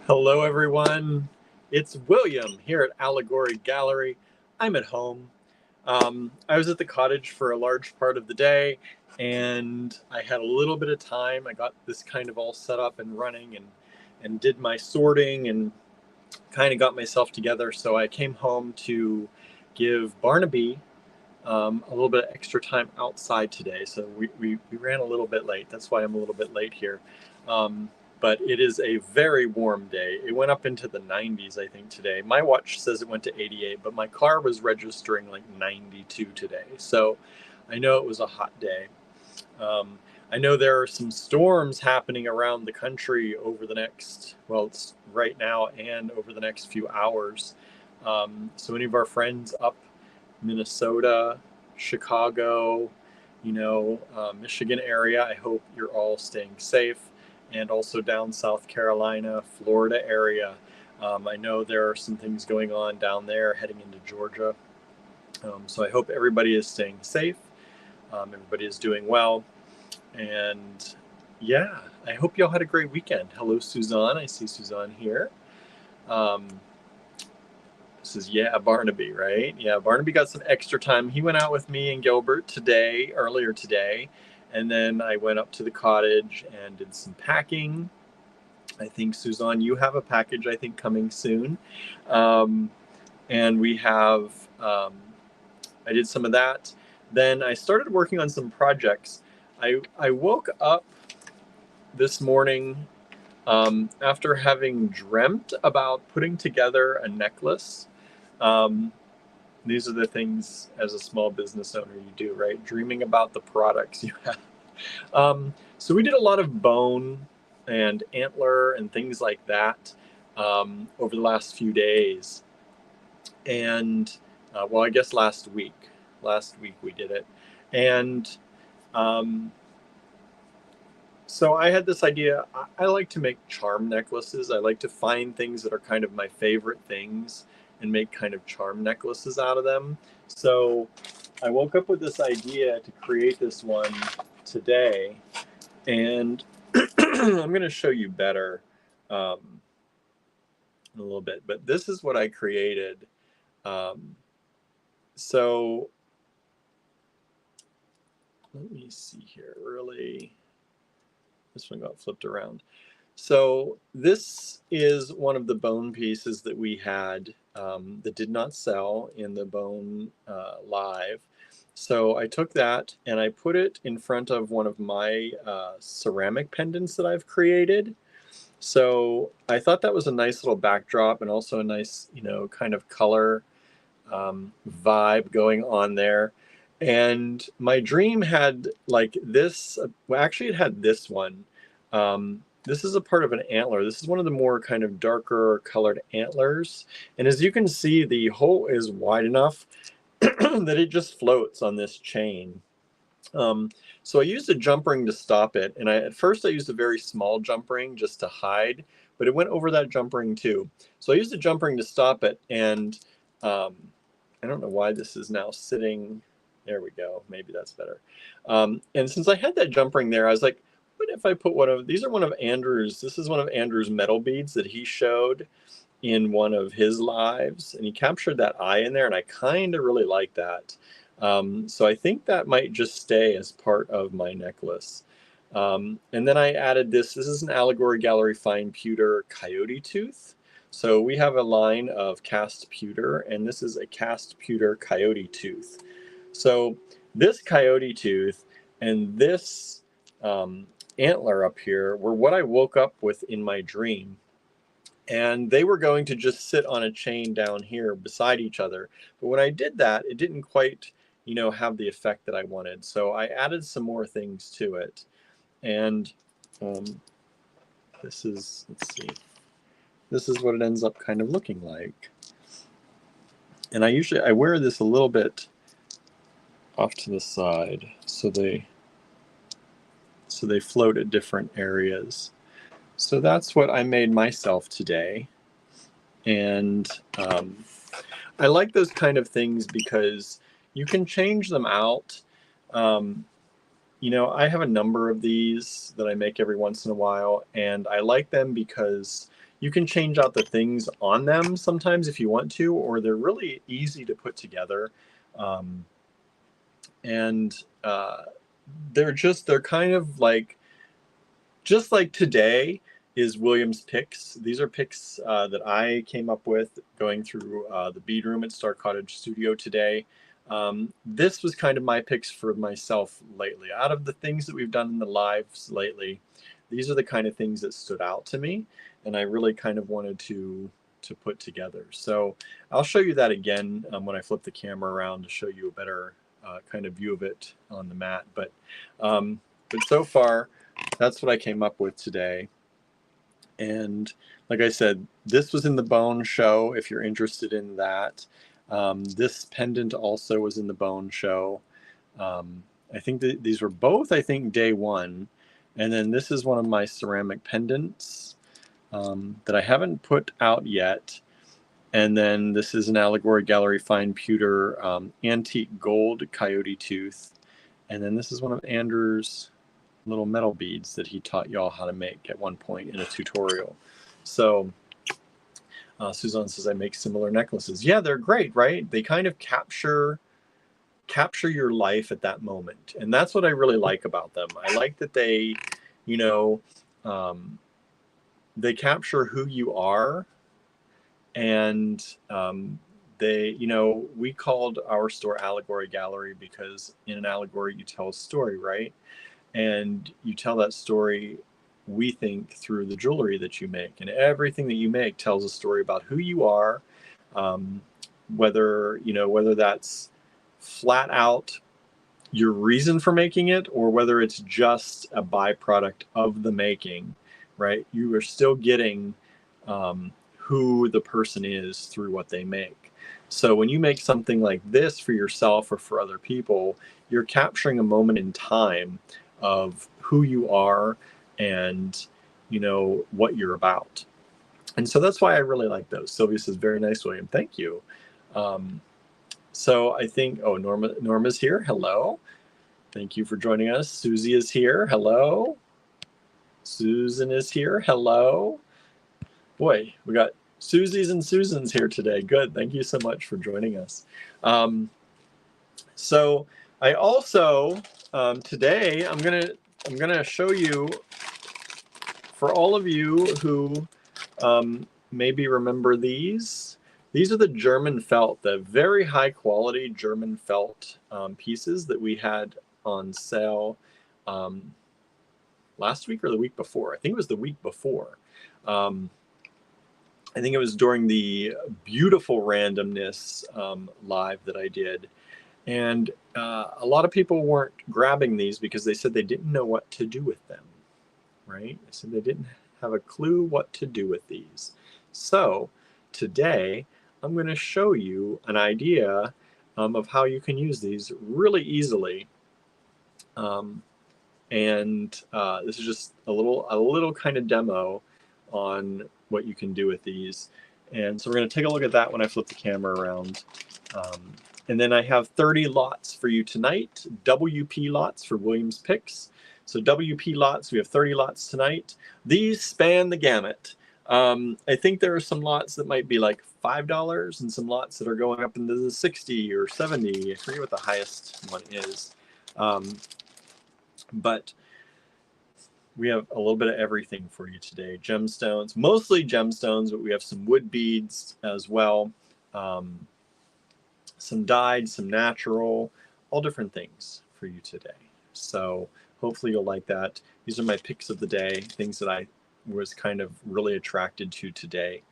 Hello, everyone. It's William here at Allegory Gallery. I'm at home. I was at the cottage for a large part of the day, and I had a little bit of time. I got this kind of all set up and running, and did my sorting and kind of got myself together. So I came home to give Barnaby a little bit of extra time outside today. So we ran a little bit late. That's why I'm a little bit late here. Um, but it is a very warm day. It went up into the 90s, I think, today. My watch says it went to 88, but my car was registering like 92 today. So I know it was a hot day. Um, I know there are some storms happening around the country over the next, well, it's right now and over the next few hours. So any of our friends up Minnesota, Chicago, Michigan area, I hope you're all staying safe. And also down South Carolina, Florida area. I know there are some things going on down there heading into Georgia. So I hope everybody is staying safe. Everybody is doing well. And yeah, I hope y'all had a great weekend. Hello, Suzanne. I see Suzanne here. This is, yeah, Barnaby, right? Yeah, Barnaby got some extra time. He went out with me and Gilbert earlier today. And then I went up to the cottage and did some packing. I think, Suzanne, you have a package, I think, coming soon. And we have, I did some of that. Then I started working on some projects. I woke up this morning after having dreamt about putting together a necklace. These are the things as a small business owner you do, right? Dreaming about the products you have. So we did a lot of bone and antler and things like that over the last few days. And well, I guess last week we did it. And so I had this idea. I like to make charm necklaces. I like to find things that are kind of my favorite things and make kind of charm necklaces out of them. So I woke up with this idea to create this one today. And I'm going to show you better in a little bit. But this is what I created. So let me see here. Really, this one got flipped around. So this is one of the bone pieces that we had that did not sell in the bone live. So I took that and I put it in front of one of my ceramic pendants that I've created. So I thought that was a nice little backdrop and also a nice, kind of color vibe going on there. And my dream had like this, well, actually it had this one. This is a part of an antler. This is one of the more kind of darker colored antlers. And as you can see, the hole is wide enough that it just floats on this chain. So I used a jump ring to stop it. And at first I used a very small jump ring just to hide, but it went over that jump ring too. So I used a jump ring to stop it. And I don't know why this is now sitting. There we go. Maybe that's better. And since I had that jump ring there, I was like, what if I put this is one of Andrew's metal beads that he showed in one of his lives, and he captured that eye in there, and I kind of really like that. So I think that might just stay as part of my necklace. And then I added this is an Allegory Gallery fine pewter coyote tooth. So we have a line of cast pewter, and this is a cast pewter coyote tooth. So this coyote tooth and this antler up here were what I woke up with in my dream. And they were going to just sit on a chain down here beside each other. But when I did that, it didn't quite, have the effect that I wanted. So I added some more things to it. And this is, let's see, this is what it ends up kind of looking like. And I wear this a little bit off to the side so they float at different areas. So that's what I made myself today. And I like those kind of things because you can change them out. I have a number of these that I make every once in a while, and I like them because You can change out the things on them sometimes if you want to, or they're really easy to put together. And they're kind of like, just like today is William's picks. These are picks that I came up with going through the Bead room at Star Cottage Studio today. This was kind of my picks for myself lately. Out of the things that we've done in the lives lately, these are the kind of things that stood out to me, and I really kind of wanted to put together. So I'll show you that again when I flip the camera around to show you a better kind of view of it on the mat. But so far, that's what I came up with today. And like I said, this was in the bone show if you're interested in that. This pendant also was in the bone show. I think that these were both, I think, day one. And then this is one of my ceramic pendants that I haven't put out yet. And then this is an Allegory Gallery Fine Pewter Antique Gold Coyote Tooth. And then this is one of Andrew's little metal beads that he taught y'all how to make at one point in a tutorial. So Suzanne says, I make similar necklaces. Yeah, they're great, right? They kind of capture your life at that moment. And that's what I really like about them. I like that they, you know, they capture who you are. And they, you know, we called our store Allegory Gallery because in an allegory you tell a story, right? And you tell that story, we think, through the jewelry that you make. And everything that you make tells a story about who you are, whether that's flat out your reason for making it, or whether it's just a byproduct of the making, right? You are still getting who the person is through what they make. So when you make something like this for yourself or for other people, you're capturing a moment in time of who you are and, you know, what you're about. And so that's why I really like those. Sylvia says, very nice, William. Thank you. So I think, oh, Norma's here. Hello. Thank you for joining us. Susie is here. Hello. Susan is here. Hello. Boy, we got Susies and Susans here today. Good. Thank you so much for joining us. So I also today I'm gonna show you, for all of you who maybe remember these. These are the German felt, the very high quality German felt pieces that we had on sale last week or the week before. I think it was the week before. I think it was during the beautiful randomness live that I did. And a lot of people weren't grabbing these because they said they didn't know what to do with them, right? They said they didn't have a clue what to do with these. So today, I'm going to show you an idea of how you can use these really easily. This is just a little kind of demo on what you can do with these. And so we're going to take a look at that when I flip the camera around. And then I have 30 lots for you tonight, WP lots for Williams Picks. So WP lots, we have 30 lots tonight. These span the gamut. I think there are some lots that might be like $5 and some lots that are going up into the 60 or 70. I forget what the highest one is. But we have a little bit of everything for you today. Gemstones, mostly gemstones, but we have some wood beads as well. Some dyed, some natural, all different things for you today. So hopefully you'll like that. These are my picks of the day, things that I was kind of really attracted to today.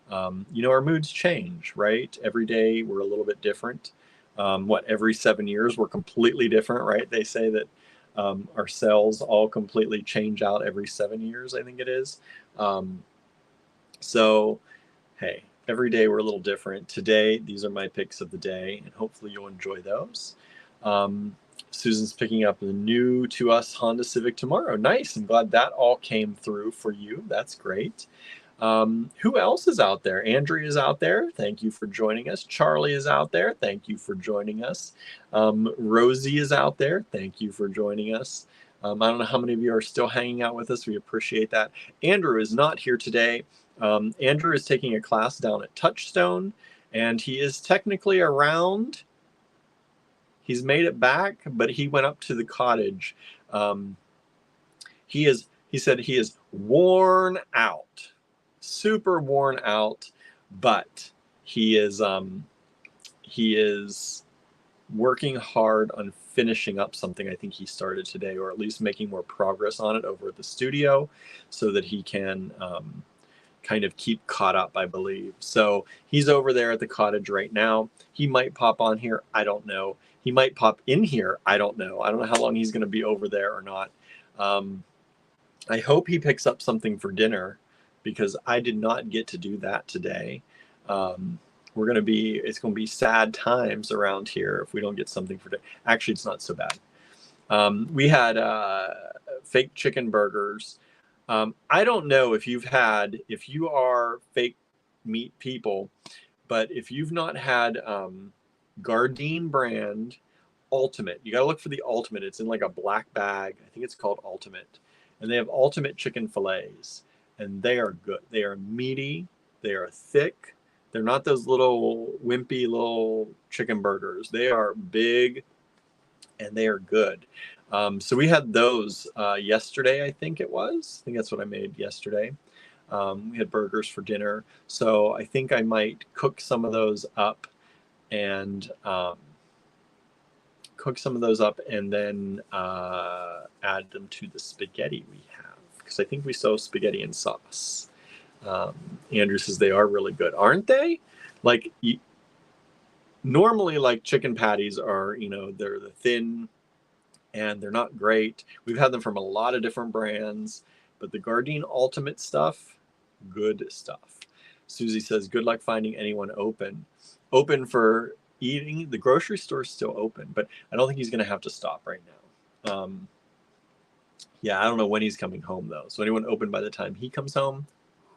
You know, our moods change, right? Every day we're a little bit different. Every 7 years we're completely different, right? They say that our cells all completely change out every 7 years, I think it is. So, hey, every day we're a little different. Today, these are my picks of the day, and hopefully you'll enjoy those. Susan's picking up the new to us Honda Civic tomorrow. Nice. I'm glad that all came through for you. That's great. Who else is out there? Andrea is out there. Thank you for joining us. Charlie is out there. Thank you for joining us. Rosie is out there. Thank you for joining us. I don't know how many of you are still hanging out with us. We appreciate that. Andrew is not here today. Andrew is taking a class down at Touchstone, and he is technically around. He's made it back, but he went up to the cottage. He said he is worn out, super worn out, but he is working hard on finishing up something I think he started today, or at least making more progress on it over at the studio, so that he can kind of keep caught up, I believe. So he's over there at the cottage right now. He might pop on here. I don't know. He might pop in here. I don't know. I don't know how long he's going to be over there or not. I hope he picks up something for dinner, because I did not get to do that today. It's going to be sad times around here if we don't get something for dinner. Actually, it's not so bad. We had fake chicken burgers. I don't know if you are fake meat people, but if you've not had Gardein brand Ultimate, you got to look for the Ultimate. It's in like a black bag. I think it's called Ultimate. And they have Ultimate chicken fillets, and they are good. They are meaty. They are thick. They're not those little wimpy little chicken burgers. They are big, and they are good. So we had those yesterday, I think it was. I think that's what I made yesterday. We had burgers for dinner. So I think I might cook some of those up and then add them to the spaghetti we have, because I think we still have spaghetti and sauce. Andrew says they are really good, aren't they? Like, normally, like, chicken patties are, they're the thin, and they're not great. We've had them from a lot of different brands, but the Gardein Ultimate stuff, good stuff. Susie says, good luck finding anyone open for eating. The grocery store's still open, but I don't think he's going to have to stop right now. Yeah, I don't know when he's coming home, though. So anyone open by the time he comes home?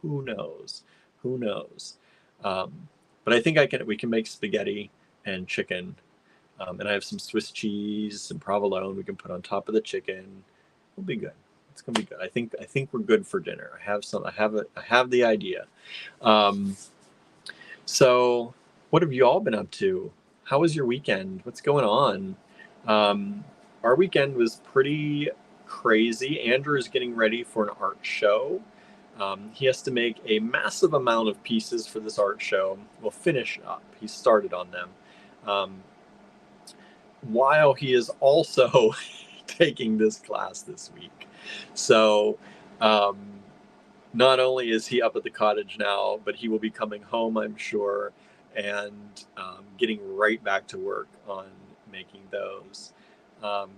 Who knows? But I think we can make spaghetti and chicken. And I have some Swiss cheese, some provolone we can put on top of the chicken. It'll be good. It's gonna be good. I think we're good for dinner. I have the idea. So what have you all been up to? How was your weekend? What's going on? Our weekend was pretty crazy. Andrew is getting ready for an art show. He has to make a massive amount of pieces for this art show. We'll finish up. He started on them. While he is also taking this class this week. So not only is he up at the cottage now, but he will be coming home, I'm sure, and getting right back to work on making those. I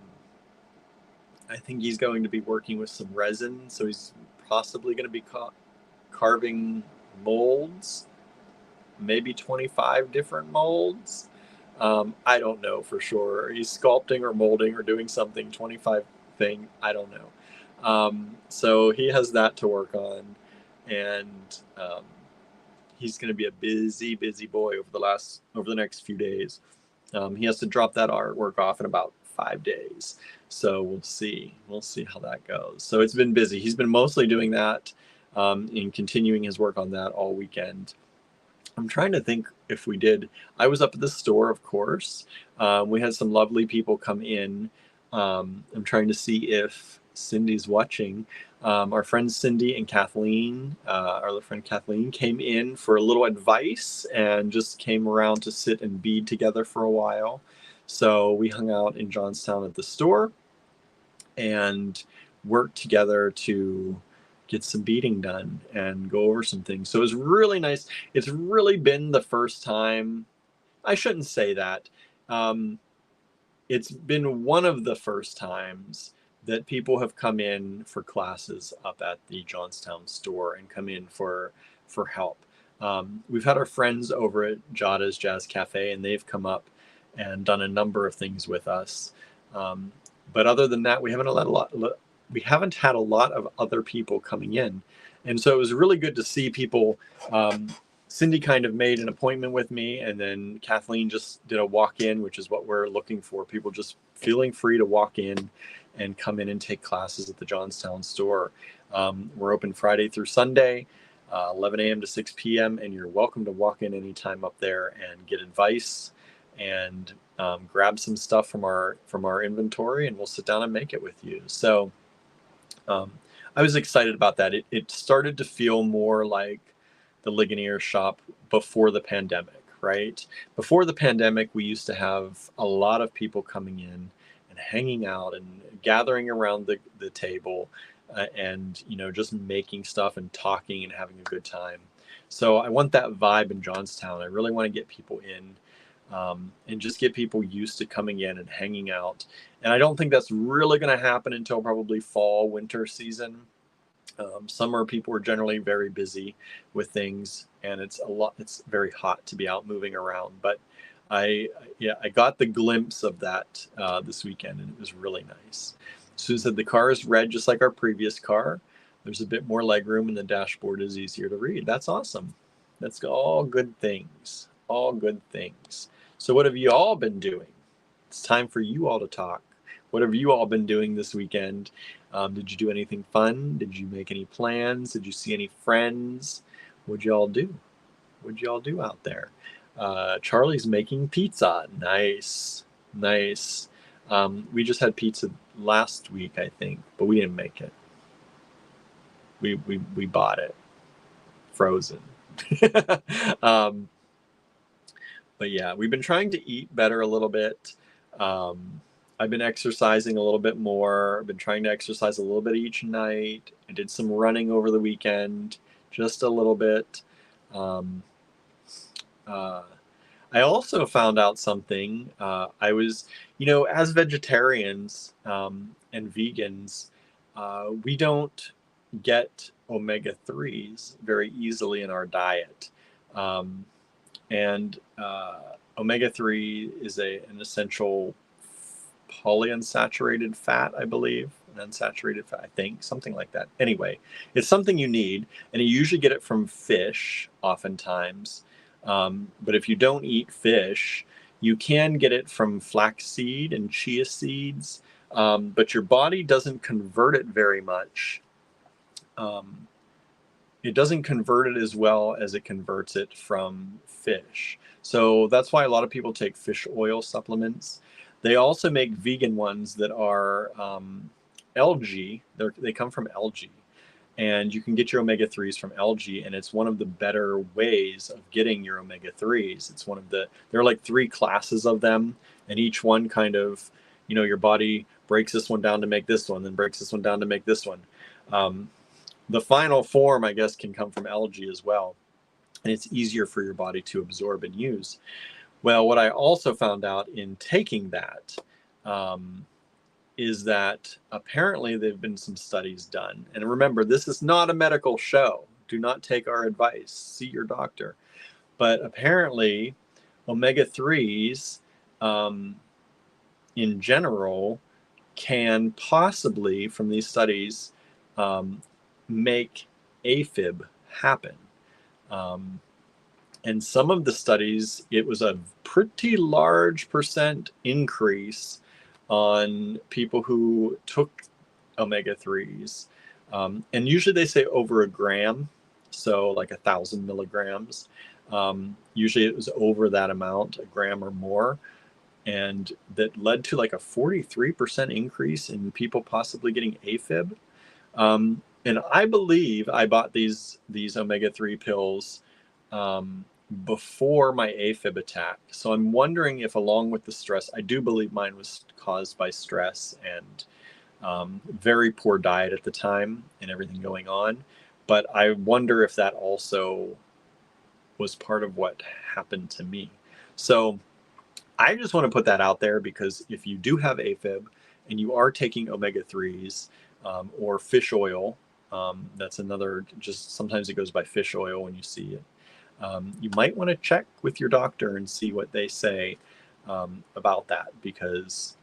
think he's going to be working with some resin, so he's possibly going to be carving molds, maybe 25 different molds. I don't know for sure. He's sculpting or molding or doing something, 25 thing. I don't know. So he has that to work on, and he's going to be a busy boy over the next few days. He has to drop that artwork off in about 5 days. So we'll see how that goes. So it's been busy. He's been mostly doing that and continuing his work on that all weekend. I'm trying to think if we did. I was up at the store, of course. We had some lovely people come in. I'm trying to see if Cindy's watching. Our friends Cindy and Kathleen, our little friend Kathleen, came in for a little advice and just came around to sit and bead together for a while. So we hung out in Johnstown at the store and worked together to get some beading done and go over some things. So it was really nice. It's really been the first time. I shouldn't say that. It's been one of the first times that people have come in for classes up at the Johnstown store and come in for help. We've had our friends over at Jada's Jazz Cafe, and they've come up and done a number of things with us. But other than that, we haven't had a lot of other people coming in. And so it was really good to see people. Cindy kind of made an appointment with me, and then Kathleen just did a walk-in, which is what we're looking for. People just feeling free to walk in and come in and take classes at the Johnstown store. We're open Friday through Sunday. 11 a.m. to 6 p.m. And you're welcome to walk in anytime up there and get advice and grab some stuff from our inventory, and we'll sit down and make it with you. So I was excited about that. It started to feel more like the Ligonier shop before the pandemic, right? Before the pandemic, we used to have a lot of people coming in and hanging out and gathering around the table and, just making stuff and talking and having a good time. So I want that vibe in Johnstown. I really want to get people in and just get people used to coming in and hanging out. And I don't think that's really going to happen until probably fall, winter season. Summer, people are generally very busy with things, and it's very hot to be out moving around. But I got the glimpse of that this weekend, and it was really nice. Sue said the car is red just like our previous car. There's a bit more legroom, and the dashboard is easier to read. That's awesome. That's all good things. All good things. So what have you all been doing? It's time for you all to talk. What have you all been doing this weekend? Did you do anything fun? Did you make any plans? Did you see any friends? What'd you all do? What'd you all do out there? Charlie's making pizza. Nice. Nice. We just had pizza last week, I think, but we didn't make it. We bought it frozen. But yeah, we've been trying to eat better a little bit. I've been exercising a little bit more. I've been trying to exercise a little bit each night. I did some running over the weekend, just a little bit. I also found out something. I was, as vegetarians and vegans, we don't get omega-3s very easily in our diet. And omega-3 is an essential polyunsaturated fat, I believe, an unsaturated fat, I think, something like that. Anyway, it's something you need, and you usually get it from fish oftentimes. But if you don't eat fish, you can get it from flaxseed and chia seeds, but your body doesn't convert it very much. It doesn't convert it as well as it converts it from fish. So that's why a lot of people take fish oil supplements. They also make vegan ones that are algae. They come from algae. And you can get your omega-3s from algae, and it's one of the better ways of getting your omega-3s. It's there are like 3 classes of them, and each one kind of, your body breaks this one down to make this one, then breaks this one down to make this one. The final form, I guess, can come from algae as well, and it's easier for your body to absorb and use. Well, what I also found out in taking that is that apparently there have been some studies done. And remember, this is not a medical show. Do not take our advice. See your doctor. But apparently, omega-3s in general can possibly, from these studies, make AFib happen. And some of the studies, it was a pretty large percent increase on people who took omega-3s. And usually they say over a gram, so like 1,000 milligrams. Usually it was over that amount, a gram or more. And that led to like a 43% increase in people possibly getting AFib. And I believe I bought these omega-3 pills before my AFib attack. So I'm wondering if, along with the stress, I do believe mine was caused by stress and very poor diet at the time and everything going on. But I wonder if that also was part of what happened to me. So I just want to put that out there, because if you do have AFib and you are taking omega-3s or fish oil, that's another, just sometimes it goes by fish oil when you see it. You might want to check with your doctor and see what they say about that, because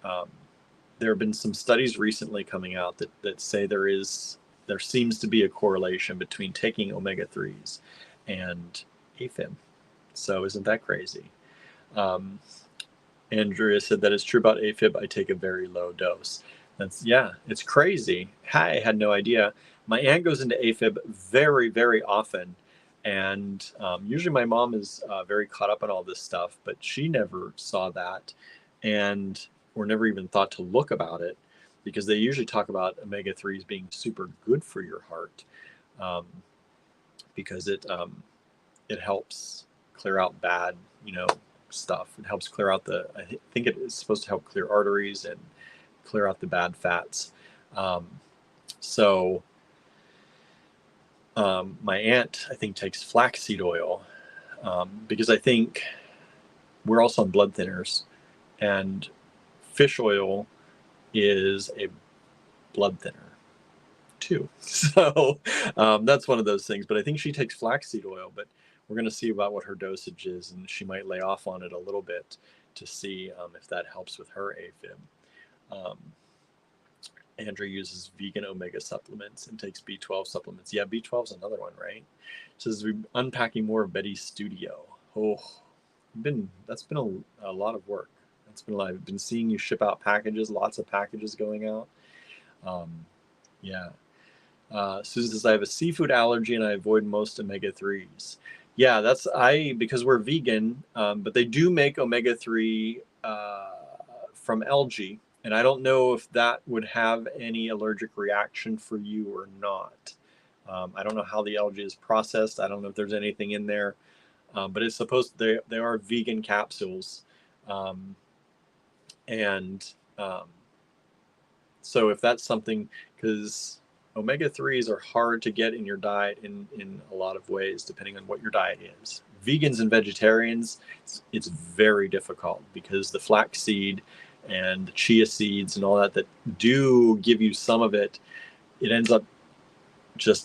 there have been some studies recently coming out that say there seems to be a correlation between taking omega-3s and AFib. So isn't that crazy? Andrea said that is true about AFib. I take a very low dose. It's crazy. I had no idea. my aunt goes into AFib very, very often. And usually my mom is very caught up on all this stuff, but she never saw that and or never even thought to look about it, because they usually talk about omega-3s being super good for your heart, because it helps clear out bad, stuff. It helps clear out I think it is supposed to help clear arteries and clear out the bad fats. So my aunt, I think, takes flaxseed oil, because I think we're also on blood thinners, and fish oil is a blood thinner too. So that's one of those things. But I think she takes flaxseed oil, but we're going to see about what her dosage is, and she might lay off on it a little bit to see if that helps with her AFib. Andrew uses vegan omega supplements and takes B12 supplements. Yeah, B12 is another one, right? It says we're unpacking more of Betty's studio. Oh, that's been a lot of work. That's been a lot. I've been seeing you ship out packages, lots of packages going out. Yeah. Susan says, I have a seafood allergy and I avoid most omega-3s. Yeah, because we're vegan, but they do make omega-3 from algae. And I don't know if that would have any allergic reaction for you or not. I don't know how the algae is processed. I don't know if there's anything in there, but it's supposed they are vegan capsules. So if that's something, because omega-3s are hard to get in your diet in a lot of ways, depending on what your diet is. Vegans and vegetarians, it's very difficult, because the flaxseed and the chia seeds and all that do give you some of it, it ends up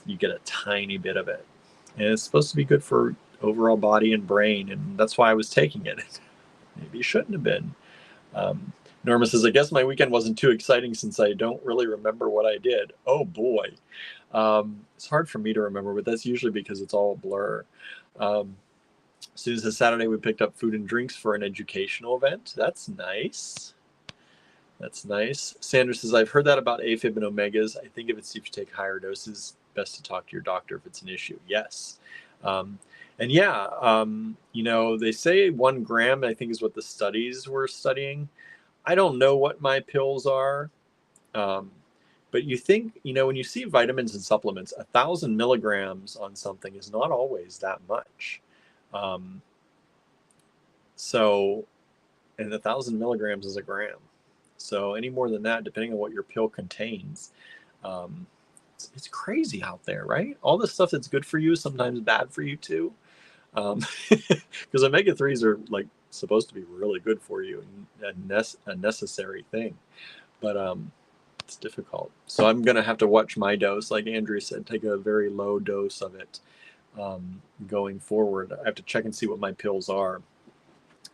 you get a tiny bit of it. And it's supposed to be good for overall body and brain, and that's why I was taking it. Maybe you shouldn't have been. Norma says, I guess my weekend wasn't too exciting since I don't really remember what I did. Oh boy. It's hard for me to remember, but that's usually because it's all a blur. Susan says, Saturday we picked up food and drinks for an educational event. That's nice. That's nice. Sandra says, I've heard that about AFib and omegas. I think if it's if you take higher doses, best to talk to your doctor if it's an issue. Yes. And yeah, they say 1 gram, I think is what the studies were studying. I don't know what my pills are, but you think, when you see vitamins and supplements, 1,000 milligrams on something is not always that much. And 1,000 milligrams is a gram. So any more than that, depending on what your pill contains, it's crazy out there, right? All the stuff that's good for you is sometimes bad for you too. Because omega-3s are supposed to be really good for you and a necessary thing, but it's difficult. So I'm gonna have to watch my dose, like Andrew said, take a very low dose of it going forward. I have to check and see what my pills are,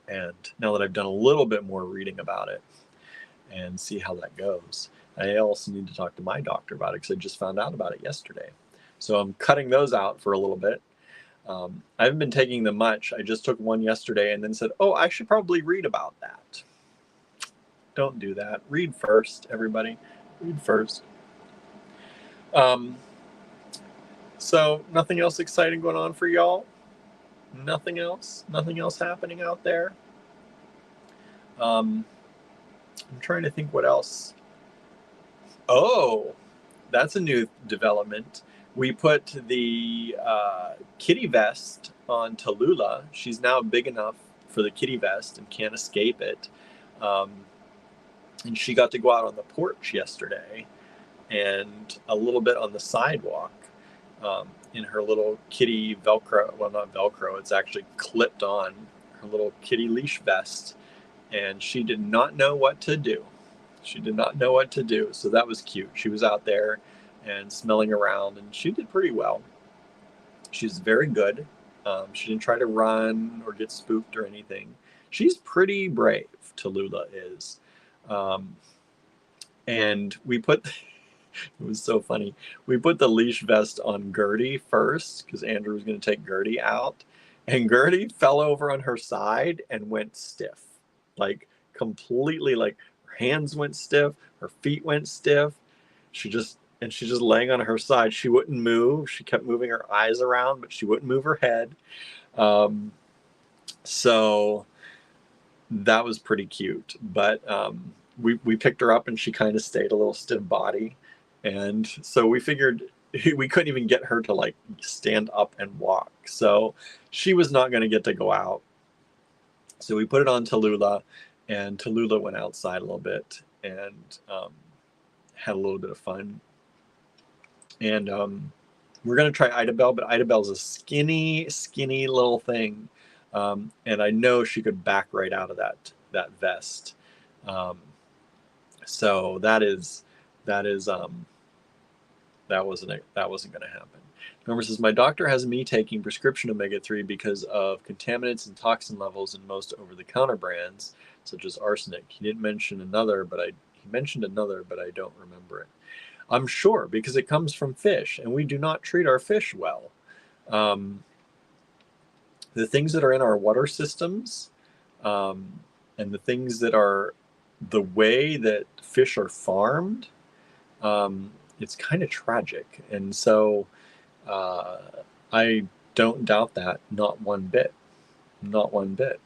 and now that I've done a little bit more reading about it and see how that goes. I also need to talk to my doctor about it, because I just found out about it yesterday. So I'm cutting those out for a little bit. I haven't been taking them much. I just took one yesterday and then said, oh, I should probably read about that. Don't do that. Read first, everybody. Read first. So nothing else exciting going on for y'all? Nothing else? Nothing else happening out there? I'm trying to think what else. Oh, that's a new development. We put the kitty vest on Tallulah. She's now big enough for the kitty vest and can't escape it. And she got to go out on the porch yesterday and a little bit on the sidewalk in her little kitty Velcro. Well, not Velcro. It's actually clipped on her little kitty leash vest. And she did not know what to do. She did not know what to do. So that was cute. She was out there and smelling around, and she did pretty well. She's very good. She didn't try to run or get spooked or anything. She's pretty brave, Tallulah is. And we put, it was so funny. We put the leash vest on Gertie first, because Andrew was going to take Gertie out. And Gertie fell over on her side and went stiff. Completely, her hands went stiff, her feet went stiff. and she's just laying on her side. She wouldn't move. She kept moving her eyes around, but she wouldn't move her head. So that was pretty cute. But we picked her up and she kind of stayed a little stiff body. And so we figured we couldn't even get her to like stand up and walk. So she was not going to get to go out. So we put it on Tallulah, and Tallulah went outside a little bit and had a little bit of fun. And we're going to try Ida Bell, but Ida Bell's a skinny, skinny little thing. And I know she could back right out of that vest. So that wasn't going to happen. Remember, says, my doctor has me taking prescription omega-3 because of contaminants and toxin levels in most over-the-counter brands, such as arsenic. He didn't mention another, but he mentioned another, but I don't remember it. I'm sure, because it comes from fish, and we do not treat our fish well. The things that are in our water systems, and the things that are the way that fish are farmed, it's kind of tragic. And so I don't doubt that, not one bit. Not one bit.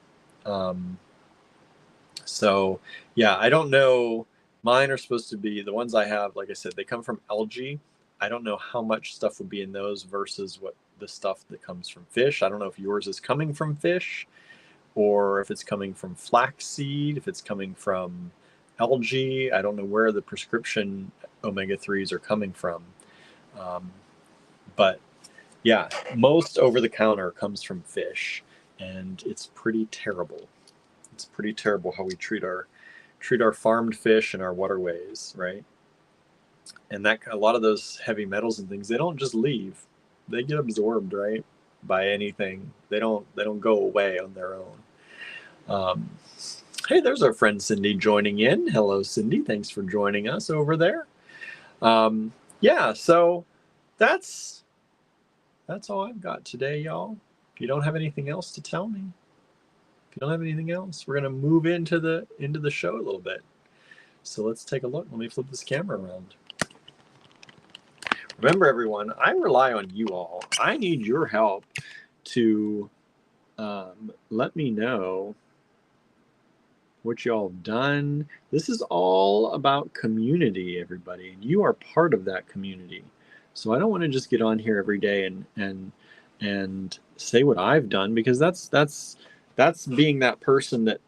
So yeah, I don't know. Mine are supposed to be, the ones I have, like I said, they come from algae. I don't know how much stuff would be in those versus what the stuff that comes from fish. I don't know if yours is coming from fish or if it's coming from flaxseed, if it's coming from algae. I don't know where the prescription omega-3s are coming from. But yeah, most over-the-counter comes from fish, and it's pretty terrible. It's pretty terrible how we treat our farmed fish and our waterways, right? And that a lot of those heavy metals and things, they don't just leave; they get absorbed, right, by anything. They don't go away on their own. Hey, there's our friend Cindy joining in. Hello, Cindy. Thanks for joining us over there. Yeah, so that's all I've got today, y'all. If you don't have anything else to tell me, if you don't have anything else, we're gonna move into the show a little bit. So let's take a look. Let me flip this camera around. Remember, everyone, I rely on you all. I need your help to let me know what y'all have done. This is all about community, everybody, and you are part of that community. So I don't want to just get on here every day and say what I've done, because that's being that person that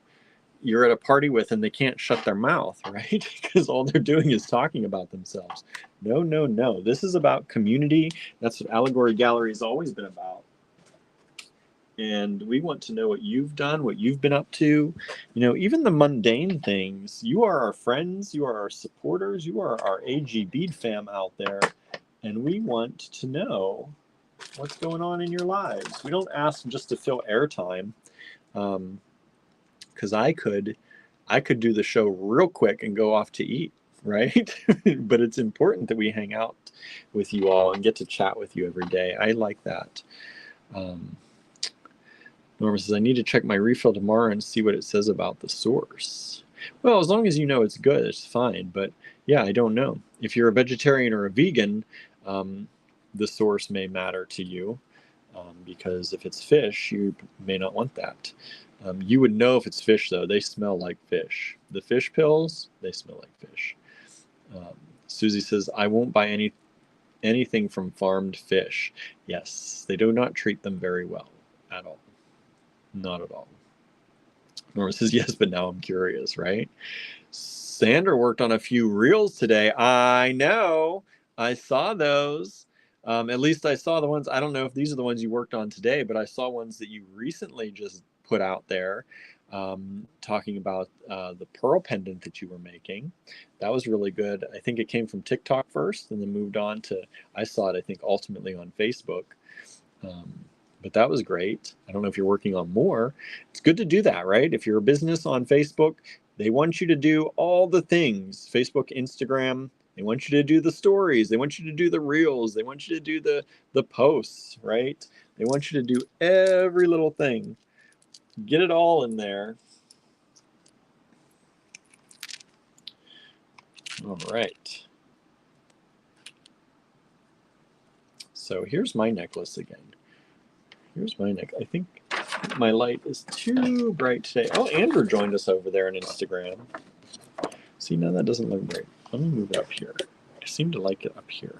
you're at a party with and they can't shut their mouth, right? Because all they're doing is talking about themselves. No, no, no. This is about community. That's what Allegory Gallery has always been about. And we want to know what you've done, what you've been up to. You know, even the mundane things. You are our friends. You are our supporters. You are our AG Bead fam out there. And we want to know what's going on in your lives. We don't ask just to fill airtime. Because I could do the show real quick and go off to eat, right? But it's important that we hang out with you all and get to chat with you every day. I like that. Norma says, I need to check my refill tomorrow and see what it says about the source. Well, as long as you know it's good, it's fine. But yeah, I don't know. If you're a vegetarian or a vegan, the source may matter to you, because if it's fish, you may not want that. You would know if it's fish, though. They smell like fish. The fish pills, they smell like fish. Susie says, I won't buy anything from farmed fish. Yes, they do not treat them very well at all. Not at all. Norma says, yes, but now I'm curious, right? Sandra worked on a few reels today. I know. I saw those. At least I saw the ones. I don't know if these are the ones you worked on today, but I saw ones that you recently just put out there, talking about the pearl pendant that you were making. That was really good. I think it came from TikTok first and then moved on to, I saw it, I think, ultimately on Facebook. But that was great. I don't know if you're working on more. It's good to do that, right? If you're a business on Facebook, they want you to do all the things. Facebook, Instagram, they want you to do the stories. They want you to do the reels. They want you to do the posts, right? They want you to do every little thing. Get it all in there. All right. So here's my necklace again. Here's my neck. I think my light is too bright today. Oh, Andrew joined us over there on Instagram. See, now that doesn't look great. Let me move it up here. I seem to like it up here.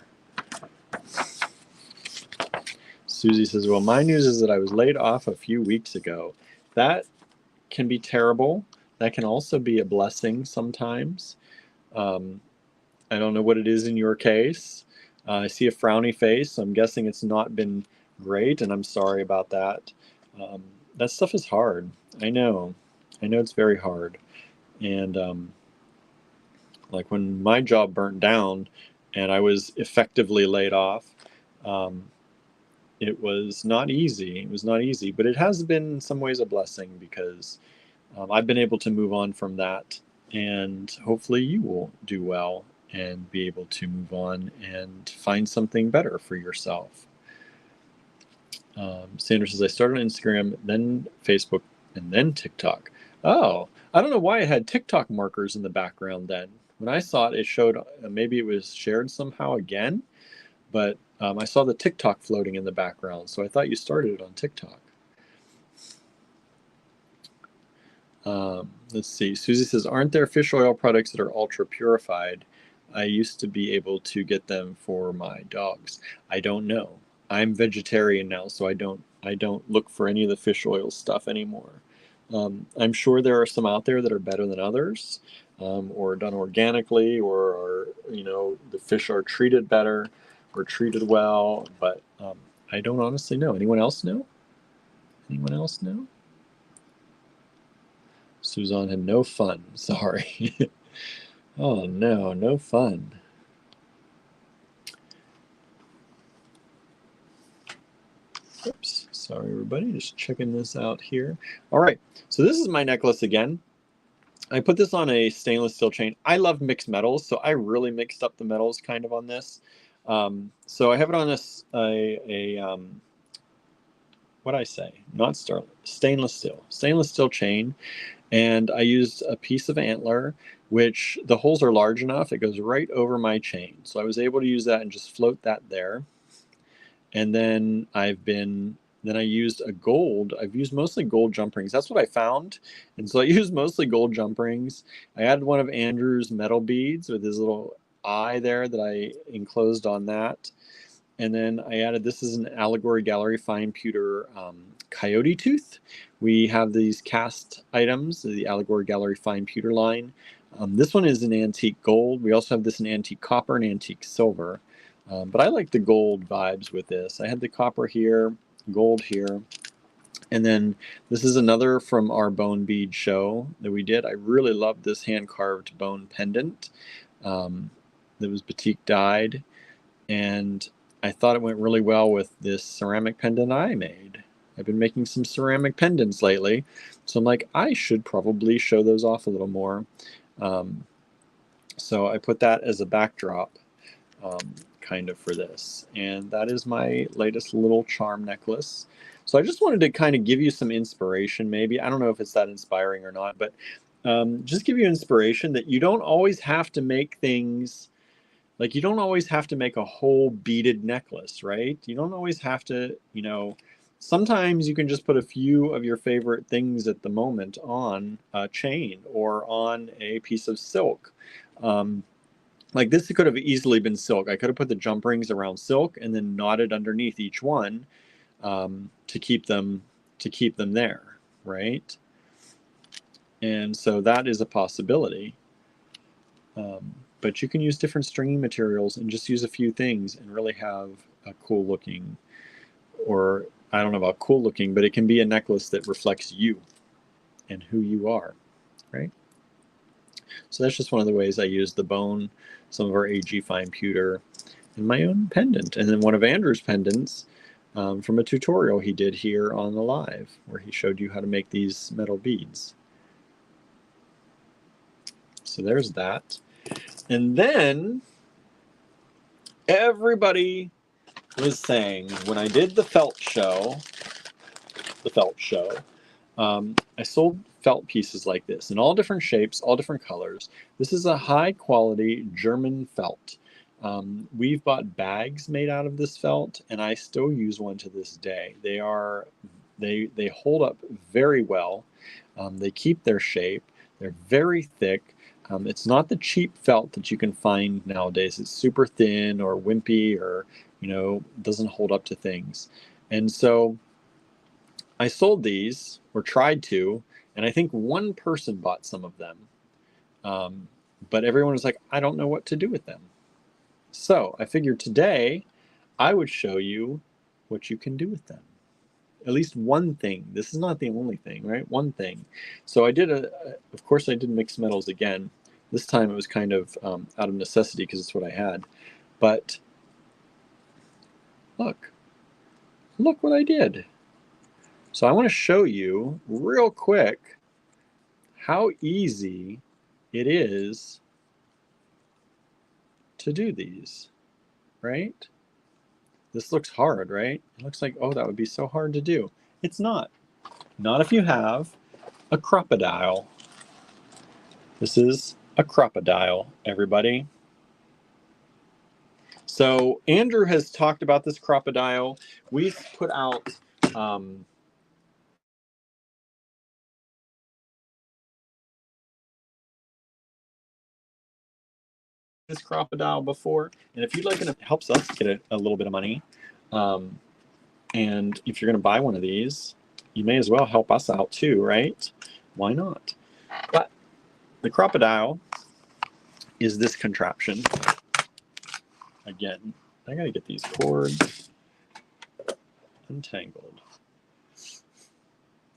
Susie says, well, my news is that I was laid off a few weeks ago. That can be terrible. That can also be a blessing sometimes. I don't know what it is in your case. I see a frowny face, so I'm guessing it's not been great, and I'm sorry about that. That stuff is hard. I know it's very hard. And like when my job burnt down and I was effectively laid off, it was not easy. It was not easy, but it has been in some ways a blessing because I've been able to move on from that, and hopefully you will do well and be able to move on and find something better for yourself. Sandra says, I started on Instagram, then Facebook, and then TikTok. Oh, I don't know why it had TikTok markers in the background then. When I saw it, it showed, maybe it was shared somehow again, but I saw the TikTok floating in the background, so I thought you started it on TikTok. Let's see. Susie says, aren't there fish oil products that are ultra purified? I used to be able to get them for my dogs. I don't know. I'm vegetarian now, so I don't look for any of the fish oil stuff anymore. I'm sure there are some out there that are better than others, or done organically, or are, the fish are treated better or treated well, but I don't honestly know. Anyone else know? Anyone else know? Suzanne had no fun. Sorry. Oh no, no fun. Oops. Sorry, everybody. Just checking this out here. All right. So this is my necklace again. I put this on a stainless steel chain. I love mixed metals, so I really mixed up the metals kind of on this. So I have it on this what I say? Not stainless steel chain. And I used a piece of antler, which the holes are large enough, it goes right over my chain. So I was able to use that and just float that there. And then I used I've used mostly gold jump rings. That's what I found. And so I used mostly gold jump rings. I added one of Andrew's metal beads with his little eye there that I enclosed on that. And then I added, this is an Allegory Gallery fine pewter coyote tooth. We have these cast items, the Allegory Gallery fine pewter line. This one is an antique gold. We also have this in antique copper and antique silver. But I like the gold vibes with this. I had the copper here, gold here. And then this is another from our bone bead show that we did. I really love this hand-carved bone pendant that was batik dyed. And I thought it went really well with this ceramic pendant I made. I've been making some ceramic pendants lately, so I'm like, I should probably show those off a little more. So I put that as a backdrop, kind of for this. And that is my latest little charm necklace. So I just wanted to kind of give you some inspiration, maybe. I don't know if it's that inspiring or not, but just give you inspiration that you don't always have to make things. Like, you don't always have to make a whole beaded necklace, right? You don't always have to, sometimes you can just put a few of your favorite things at the moment on a chain or on a piece of silk. Like this could have easily been silk. I could have put the jump rings around silk and then knotted underneath each one to keep them there, right? And so that is a possibility. But you can use different stringy materials and just use a few things and really have a cool looking, or I don't know about cool looking, but it can be a necklace that reflects you and who you are, right? So that's just one of the ways I use the bone, some of our AG fine pewter, and my own pendant. And then one of Andrew's pendants from a tutorial he did here on the live, where he showed you how to make these metal beads. So there's that. And then everybody was saying, when I did the felt show, I sold felt pieces like this in all different shapes, all different colors. This is a high quality German felt. We've bought bags made out of this felt, and I still use one to this day. They hold up very well. They keep their shape. They're very thick. It's not the cheap felt that you can find nowadays. It's super thin or wimpy or, doesn't hold up to things. And so I sold these, or tried to, and I think one person bought some of them. But everyone was like, I don't know what to do with them. So I figured today I would show you what you can do with them. At least one thing. This is not the only thing, right? One thing. So I did of course I did mixed metals again. This time it was kind of out of necessity because it's what I had. But look what I did. So I want to show you real quick how easy it is to do these, right? This looks hard, right? It looks like, oh, that would be so hard to do. It's not. Not if you have a crocodile. This is a crocodile, everybody. So Andrew has talked about this crocodile. We've put out this crocodile before, and if you'd like, it helps us get a little bit of money. And if you're going to buy one of these, you may as well help us out too, right? Why not? But the crocodile is this contraption. Again, I got to get these cords untangled.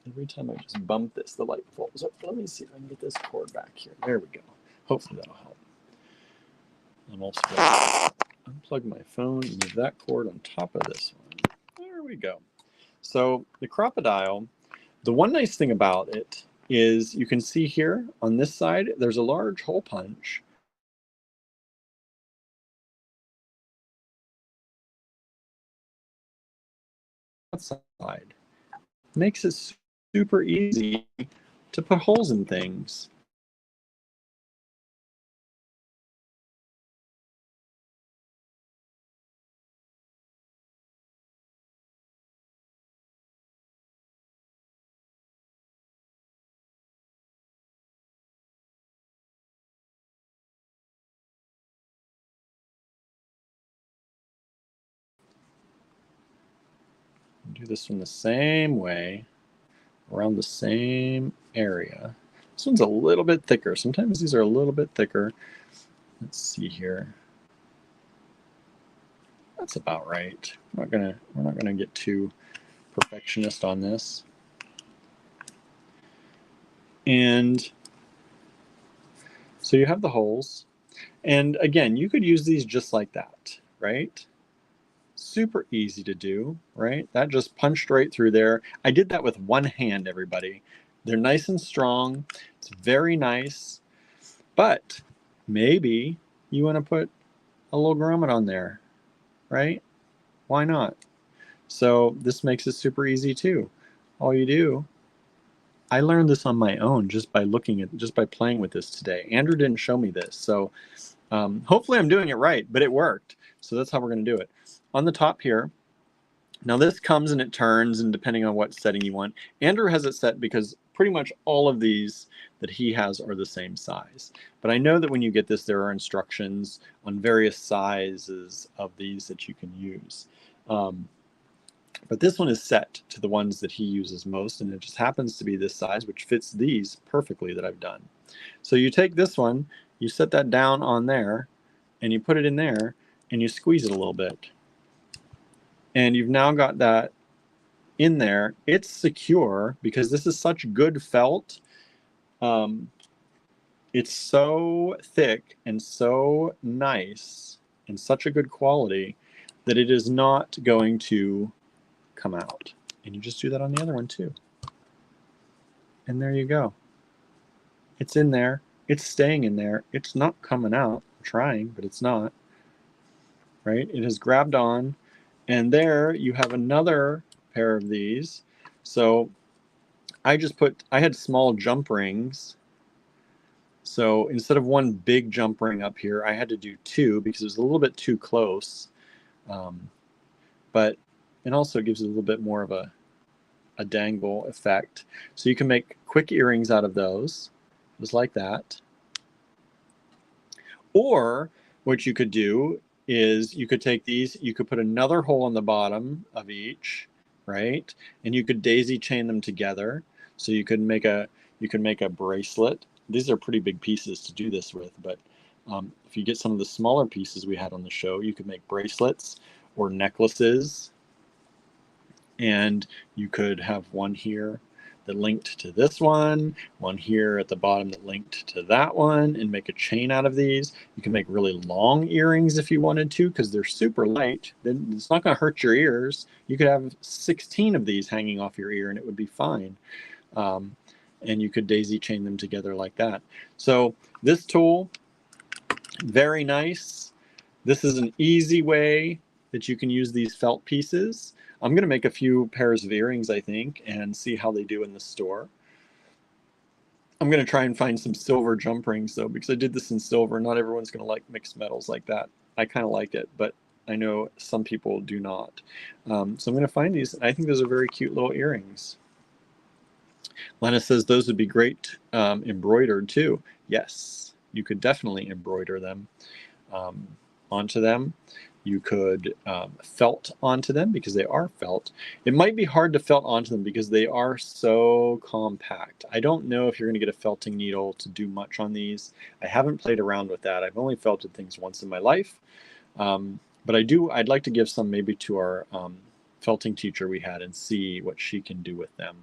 Every time I just bump this, the light falls up. Let me see if I can get this cord back here. There we go. Hopefully that'll help. I'm also going to unplug my phone and move that cord on top of this one. There we go. So the crocodile, the one nice thing about it is you can see here on this side, there's a large hole punch. Outside makes it super easy to put holes in things. Do this one the same way, around the same area. This one's a little bit thicker. Sometimes these are a little bit thicker. Let's see here. That's about right. We're not gonna get too perfectionist on this. And so you have the holes. And again, you could use these just like that, right? Super easy to do, right? That just punched right through there. I did that with one hand, everybody. They're nice and strong. It's very nice. But maybe you want to put a little grommet on there, right? Why not? So this makes it super easy too. All you do, I learned this on my own just by playing with this today. Andrew didn't show me this. So hopefully I'm doing it right, but it worked. So that's how we're going to do it. On the top here, now this comes and it turns, and depending on what setting you want. Andrew has it set because pretty much all of these that he has are the same size. But I know that when you get this, there are instructions on various sizes of these that you can use. But this one is set to the ones that he uses most, and it just happens to be this size, which fits these perfectly that I've done. So you take this one, you set that down on there, and you put it in there, and you squeeze it a little bit. And you've now got that in there. It's secure because this is such good felt. It's so thick and so nice and such a good quality that it is not going to come out. And you just do that on the other one too. And there you go. It's in there. It's staying in there. It's not coming out. I'm trying, but it's not. Right? It has grabbed on. And there you have another pair of these. So I had small jump rings, So instead of one big jump ring up here, I had to do two because it was a little bit too close. But it also gives it a little bit more of a dangle effect. So you can make quick earrings out of those, just like that. Or what you could do is you could take these, you could put another hole in the bottom of each, right? And you could daisy chain them together. So you could make a bracelet. These are pretty big pieces to do this with, but if you get some of the smaller pieces we had on the show, you could make bracelets or necklaces. And you could have one here that linked to this one here at the bottom that linked to that one, and make a chain out of these. You can make really long earrings if you wanted to, because they're super light. Then it's not going to hurt your ears. You could have 16 of these hanging off your ear and it would be fine. And you could daisy chain them together like that. So this tool, very nice. This is an easy way that you can use these felt pieces. I'm going to make a few pairs of earrings, I think, and see how they do in the store. I'm going to try and find some silver jump rings, though, because I did this in silver. Not everyone's going to like mixed metals like that. I kind of like it, but I know some people do not. So I'm going to find these. I think those are very cute little earrings. Lena says those would be great embroidered, too. Yes, you could definitely embroider them onto them. You could felt onto them because they are felt. It might be hard to felt onto them because they are so compact. I don't know if you're going to get a felting needle to do much on these. I haven't played around with that. I've only felted things once in my life. But I'd like to give some maybe to our felting teacher we had and see what she can do with them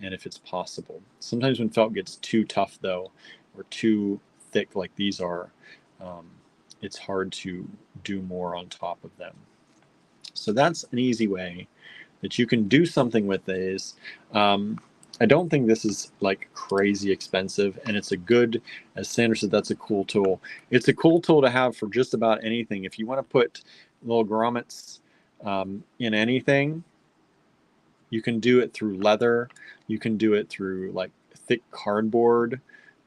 and if it's possible. Sometimes when felt gets too tough, though, or too thick like these are, it's hard to do more on top of them. So that's an easy way that you can do something with these. I don't think this is like crazy expensive, and it's a good, as Sandra said, that's a cool tool. It's a cool tool to have for just about anything. If you want to put little grommets in anything, you can do it through leather. You can do it through like thick cardboard.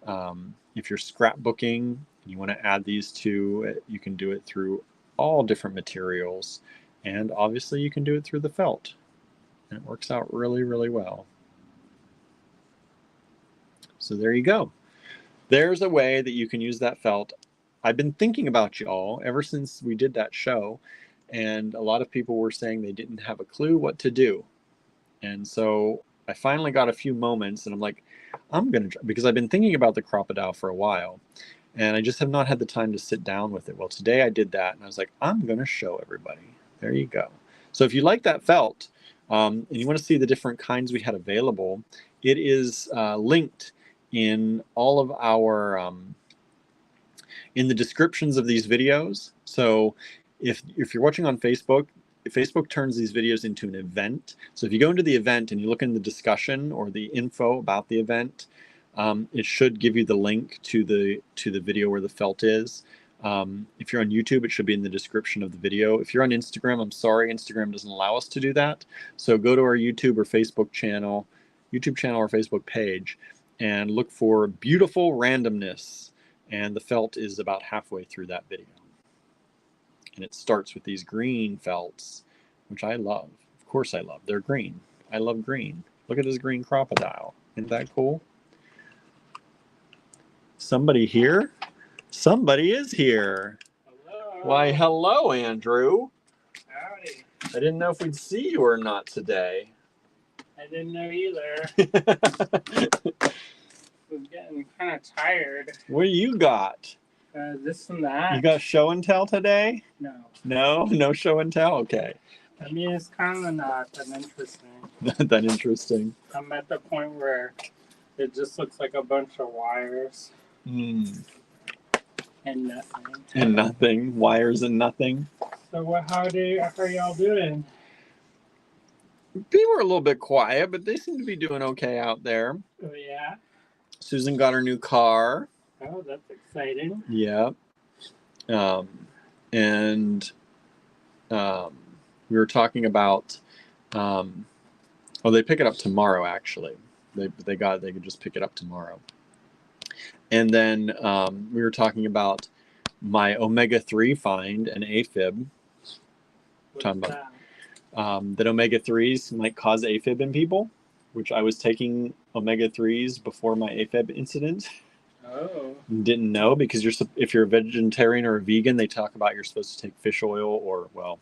If you're scrapbooking and you want to add these to it, you can do it through all different materials. And obviously you can do it through the felt. And it works out really, really well. So there you go. There's a way that you can use that felt. I've been thinking about you all ever since we did that show. And a lot of people were saying they didn't have a clue what to do. And so I finally got a few moments and I'm like, I'm going to try, because I've been thinking about the crocodile for a while and I just have not had the time to sit down with it. Well, today I did that and I was like, I'm going to show everybody. There you go. So if you like that felt and you want to see the different kinds we had available, it is linked in all of our, in the descriptions of these videos. So if you're watching on Facebook, Facebook turns these videos into an event. So if you go into the event and you look in the discussion or the info about the event, it should give you the link to the video where the felt is. If you're on YouTube, it should be in the description of the video. If you're on Instagram, I'm sorry, Instagram doesn't allow us to do that. So go to our YouTube or Facebook channel, or Facebook page, and look for Beautiful Randomness. And the felt is about halfway through that video. And it starts with these green felts, which I love. Of course I love. They're green. I love green. Look at this green crocodile. Isn't that cool? Somebody here? Somebody is here. Hello. Why, hello, Andrew. Howdy. I didn't know if we'd see you or not today. I didn't know either. I'm getting kind of tired. What do you got? This and that. You got show and tell today? No. No? No show and tell? Okay. I mean, it's kind of not that interesting. Not that interesting. I'm at the point where it just looks like a bunch of wires. And nothing. And nothing. Wires and nothing. So how are y'all doing? People are a little bit quiet, but they seem to be doing okay out there. Oh, yeah? Susan got her new car. Oh, that's exciting. Yeah. We were talking about, they pick it up tomorrow, actually. They could just pick it up tomorrow. And then we were talking about my omega-3 find and AFib. What's Talking that? about that omega-3s might cause AFib in people, which I was taking omega-3s before my AFib incident. Oh. Didn't know, because if you're a vegetarian or a vegan, they talk about you're supposed to take fish oil or, well,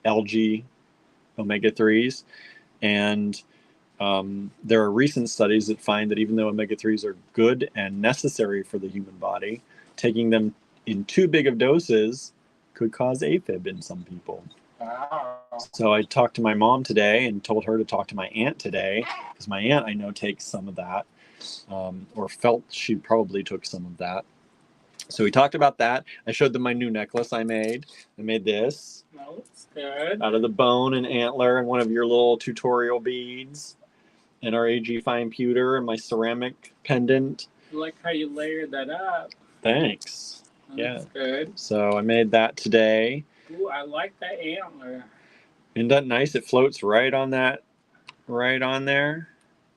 algae omega-3s. And there are recent studies that find that even though omega-3s are good and necessary for the human body, taking them in too big of doses could cause AFib in some people. Wow. So I talked to my mom today and told her to talk to my aunt today, because my aunt, I know, takes some of that, or felt she probably took some of that. So we talked about that. I showed them my new necklace I made. I made this That looks good. out of the bone and antler and one of your little tutorial beads, and our AG fine pewter and my ceramic pendant. I like how you layered that up. Thanks. That's good. So I made that today. Ooh, I like that antler. Isn't that nice? It floats right on that, right on there.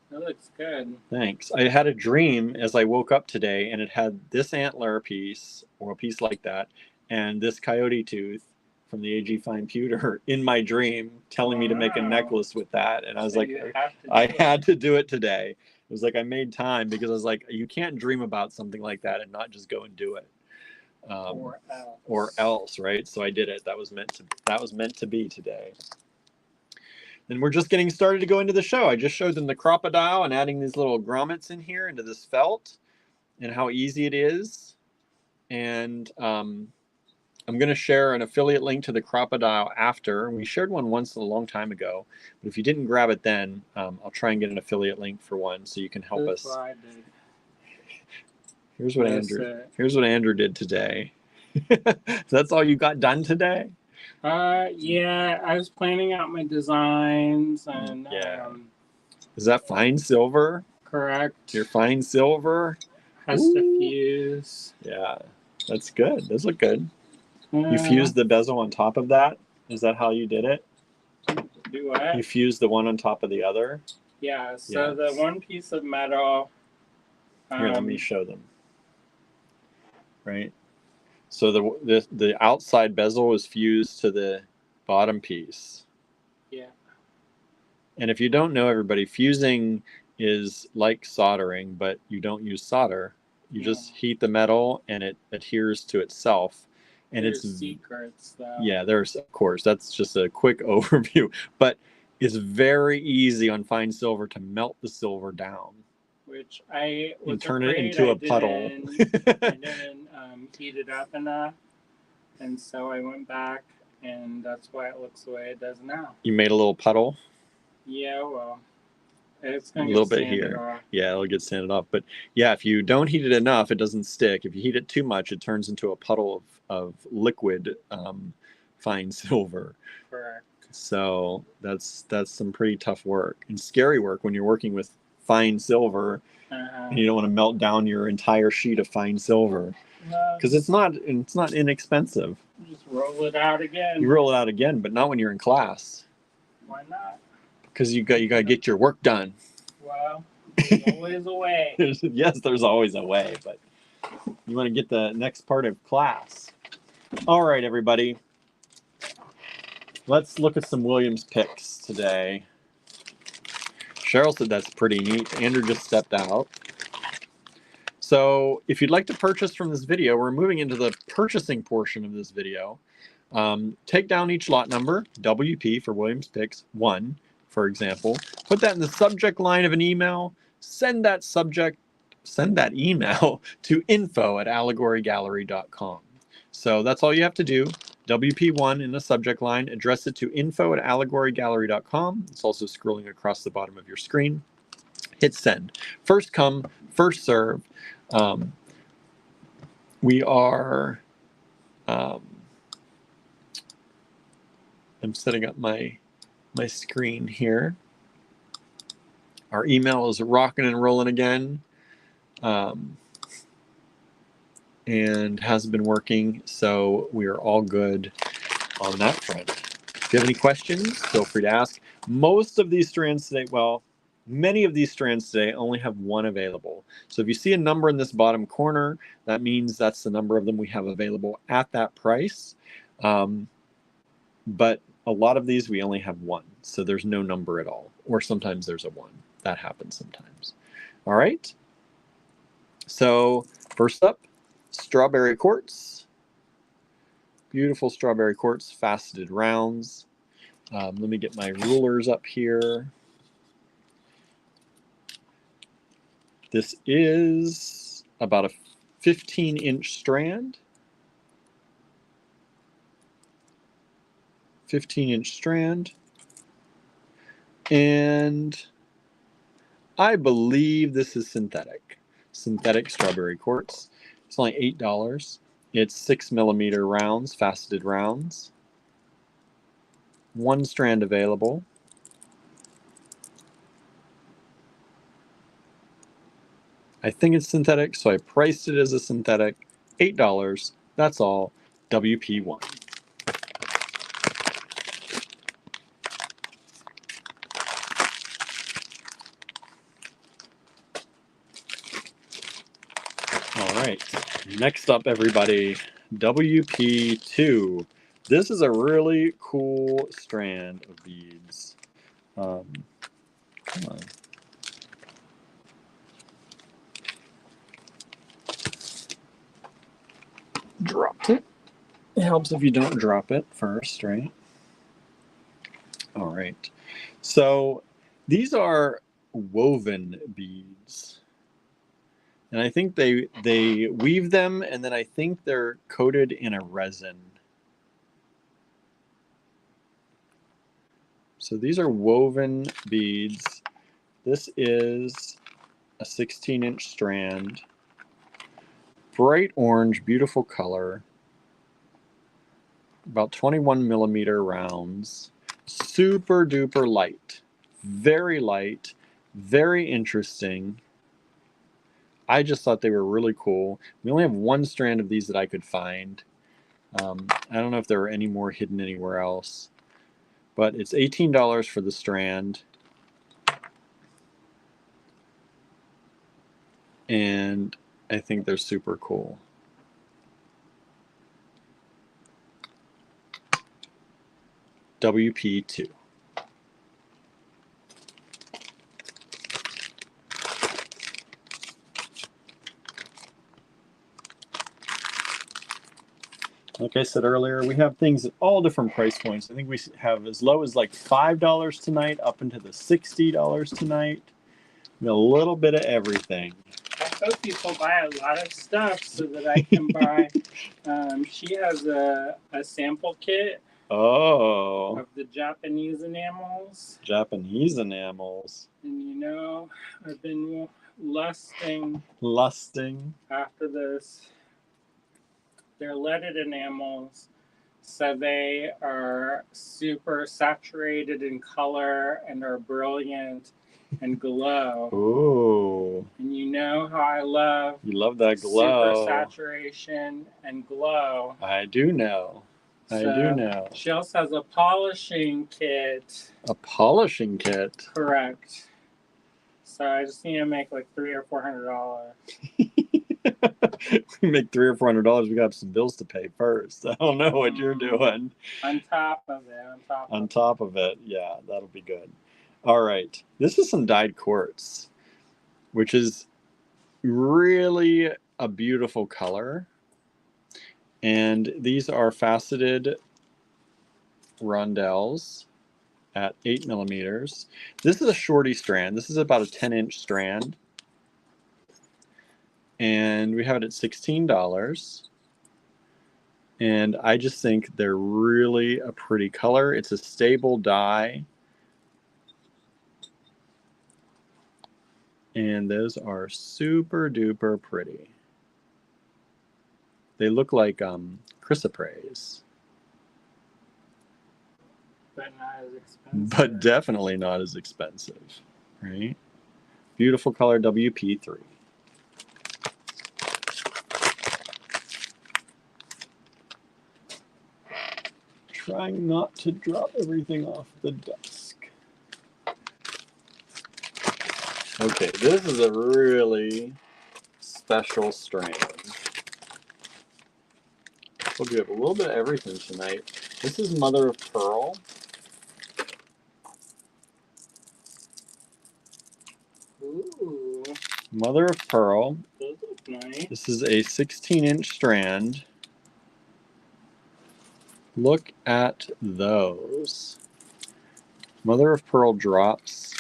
That looks good. Thanks. I had a dream as I woke up today, and it had this antler piece, or a piece like that, and this coyote tooth from the AG fine pewter in my dream, telling me to make a necklace with that. And I was like, I had to do it today. It was like I made time, because I was like, you can't dream about something like that and not just go and do it. Or else, right? So I did it. That was meant to be today. And we're just getting started to go into the show. I just showed them the crocodile and adding these little grommets in here into this felt, and how easy it is. And I'm going to share an affiliate link to the crocodile after. We shared one once a long time ago, but if you didn't grab it then, I'll try and get an affiliate link for one so you can help us. What I did. Here's what Andrew did today. That's all you got done today? Yeah, I was planning out my designs and Is that fine silver? Correct. Your fine silver has to fuse. Yeah, that's good. Those look good. You fused the bezel on top of that? Is that how you did it? Do what? You fused the one on top of the other? Yeah, so the one piece of metal. Here, let me show them. Right? So the outside bezel is fused to the bottom piece. Yeah. And if you don't know, everybody, fusing is like soldering, but you don't use solder. You just heat the metal and it adheres to itself. And there's secrets, though. Yeah, there's, of course. That's just a quick overview. But it's very easy on fine silver to melt the silver down. Which I was and turn it into a puddle. I didn't heat it up enough. And so I went back, and that's why it looks the way it does now. You made a little puddle? Yeah, well, it's going to get sanded here. Off. Yeah, it'll get sanded off. But yeah, if you don't heat it enough, it doesn't stick. If you heat it too much, it turns into a puddle of liquid fine silver. Correct. So that's some pretty tough work and scary work when you're working with fine silver, and you don't want to melt down your entire sheet of fine silver, because it's not inexpensive. Just roll it out again. You roll it out again, but not when you're in class. Why not? Because you got to get your work done. Well, there's always a way. Yes, there's always a way, but you want to get the next part of class. All right, everybody. Let's look at some Williams picks today. Cheryl said that's pretty neat. Andrew just stepped out. So if you'd like to purchase from this video, we're moving into the purchasing portion of this video. Take down each lot number, WP for Williams Picks 1, for example. Put that in the subject line of an email. Send that email to info@allegorygallery.com. So that's all you have to do. WP1 in the subject line, address it to info@allegorygallery.com. It's also scrolling across the bottom of your screen. Hit send. First come, first serve. We are, I'm setting up my screen here. Our email is rocking and rolling again. And has been working, so we are all good on that front. If you have any questions, feel free to ask. Most of these strands today, well, Many of these strands today only have one available. So if you see a number in this bottom corner, that means that's the number of them we have available at that price. But a lot of these we only have one, so there's no number at all. Or sometimes there's a one. That happens sometimes. All right. So first up, strawberry quartz. Beautiful strawberry quartz, faceted rounds. Let me get my rulers up here. This is about a 15-inch strand. 15-inch strand. And I believe this is synthetic. Synthetic strawberry quartz. It's only $8. It's 6mm rounds, faceted rounds. One strand available. I think it's synthetic, so I priced it as a synthetic. $8. That's all. WP1. All right. Next up, everybody, WP2. This is a really cool strand of beads. Come on. Dropped it. It helps if you don't drop it first, right? All right. So these are woven beads. And I think they weave them, and then I think they're coated in a resin. So these are woven beads. This is a 16-inch strand. Bright orange, beautiful color. About 21mm rounds. Super duper light. Very light. Very interesting. I just thought they were really cool. We only have one strand of these that I could find. I don't know if there are any more hidden anywhere else. But it's $18 for the strand. And I think they're super cool. WP2. Like I said earlier, we have things at all different price points. I think we have as low as like $5 tonight up into the $60 tonight. A little bit of everything. I hope people buy a lot of stuff so that I can buy. She has a sample kit of the Japanese enamels. Japanese enamels. And you know, I've been lusting after this. They're leaded enamels, so they are super saturated in color and are brilliant and glow. Ooh. And you know how I love. You love that glow. Super saturation and glow. I do know. I do know. She also has a polishing kit. A polishing kit? Correct. So I just need to make like $300 or $400. We make $300 or $400. We got some bills to pay first. I don't know what you're doing. On top of it. On top of it, yeah, that'll be good. All right, this is some dyed quartz, which is really a beautiful color. And these are faceted rondelles at 8mm. This is a shorty strand. This is about a 10-inch strand. And we have it at $16. And I just think they're really a pretty color. It's a stable dye. And those are super duper pretty. They look like chrysoprase. But not as expensive. But definitely not as expensive, right? Beautiful color, WP3. Trying not to drop everything off the desk. Okay, this is a really special strand. We'll do a little bit of everything tonight. This is mother of pearl. Ooh. Mother of pearl. Those look nice. This is a 16-inch strand. Look at those. Mother of pearl drops.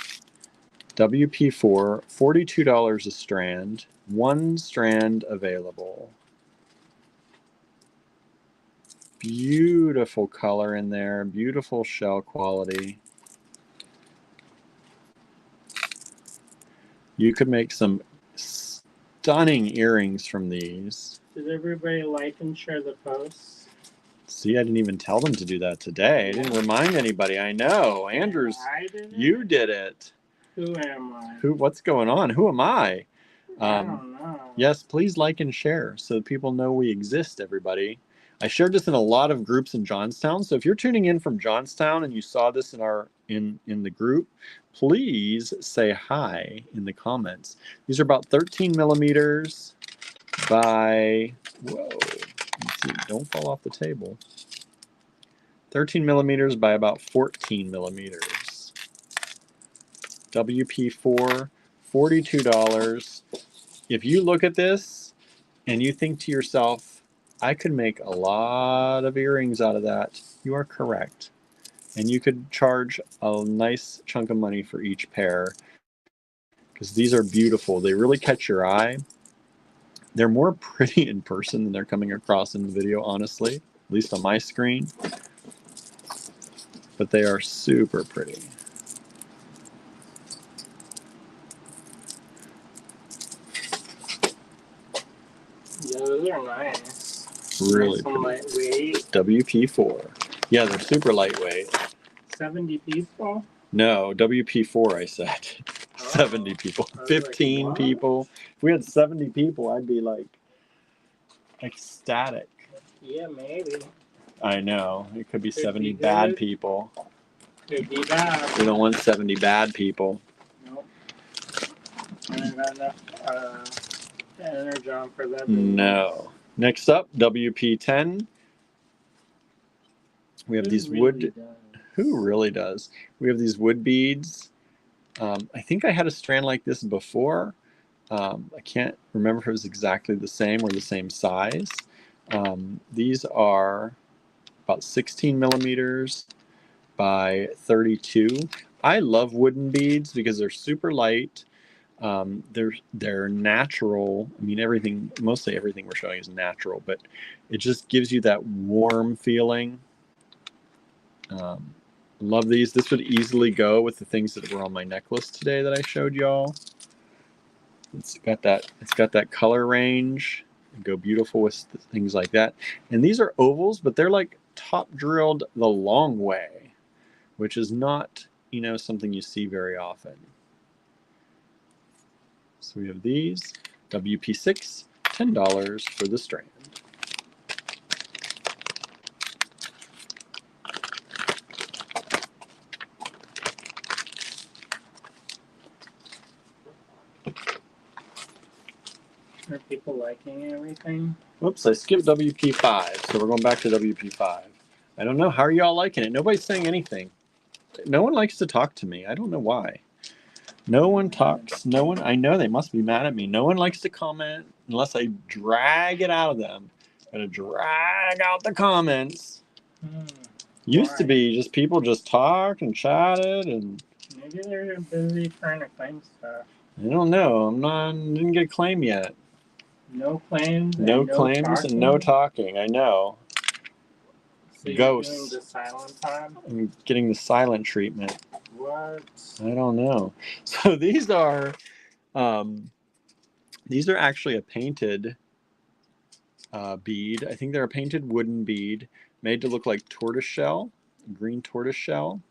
WP4, $42 a strand. One strand available. Beautiful color in there. Beautiful shell quality. You could make some stunning earrings from these. Did everybody like and share the posts? See, I didn't even tell them to do that today. I didn't remind anybody. I know. Andrews, you did it. Who am I? What's going on? Who am I? I don't know. Yes, please like and share so people know we exist, everybody. I shared this in a lot of groups in Johnstown. So if you're tuning in from Johnstown and you saw this in the group, please say hi in the comments. These are about 13 millimeters by, whoa, let's see, don't fall off the table. 13 millimeters by about 14 millimeters. WP4, $42. If you look at this and you think to yourself, I could make a lot of earrings out of that, you are correct. And you could charge a nice chunk of money for each pair because these are beautiful. They really catch your eye. They're more pretty in person than they're coming across in the video, honestly, at least on my screen. But they are super pretty. Yeah, those are nice. Really nice and lightweight. WP4. Yeah, they're super lightweight. 70 people? No, WP4 I said. 70 people. 15 like, people. If we had 70 people, I'd be like ecstatic. Yeah, maybe. I know. It could be Could 70 be bad people. Could be bad. We don't want 70 bad people. Nope. I don't got enough energy on for that. No. Next up, WP10. We have these wood. Who really does? We have these wood beads. I think I had a strand like this before. I can't remember if it was exactly the same or the same size. These are about 16 millimeters by 32. I love wooden beads because they're super light. They're natural. I mean, mostly everything we're showing is natural, but it just gives you that warm feeling. Love these. This would easily go with the things that were on my necklace today that I showed y'all. It's got that color range. Go beautiful with things like that. And these are ovals, but they're like top drilled the long way, which is not, something you see very often. So we have these, WP6, $10 for the strand. Are people liking everything? Whoops, I skipped WP5, so we're going back to WP5. I don't know. How are y'all liking it? Nobody's saying anything. No one likes to talk to me. I don't know why. No one talks. No one. I know they must be mad at me. No one likes to comment unless I drag it out of them. Gotta drag out the comments. Used to be just people just talked and chatted and. Maybe they're busy trying to claim stuff. I don't know. Didn't get a claim yet. No claims. No claims and no talking. I know. So Ghosts. you're doing the silent time? I'm getting the silent treatment. What? I don't know. So these are actually a painted bead. I think they're a painted wooden bead made to look like tortoiseshell, green tortoiseshell.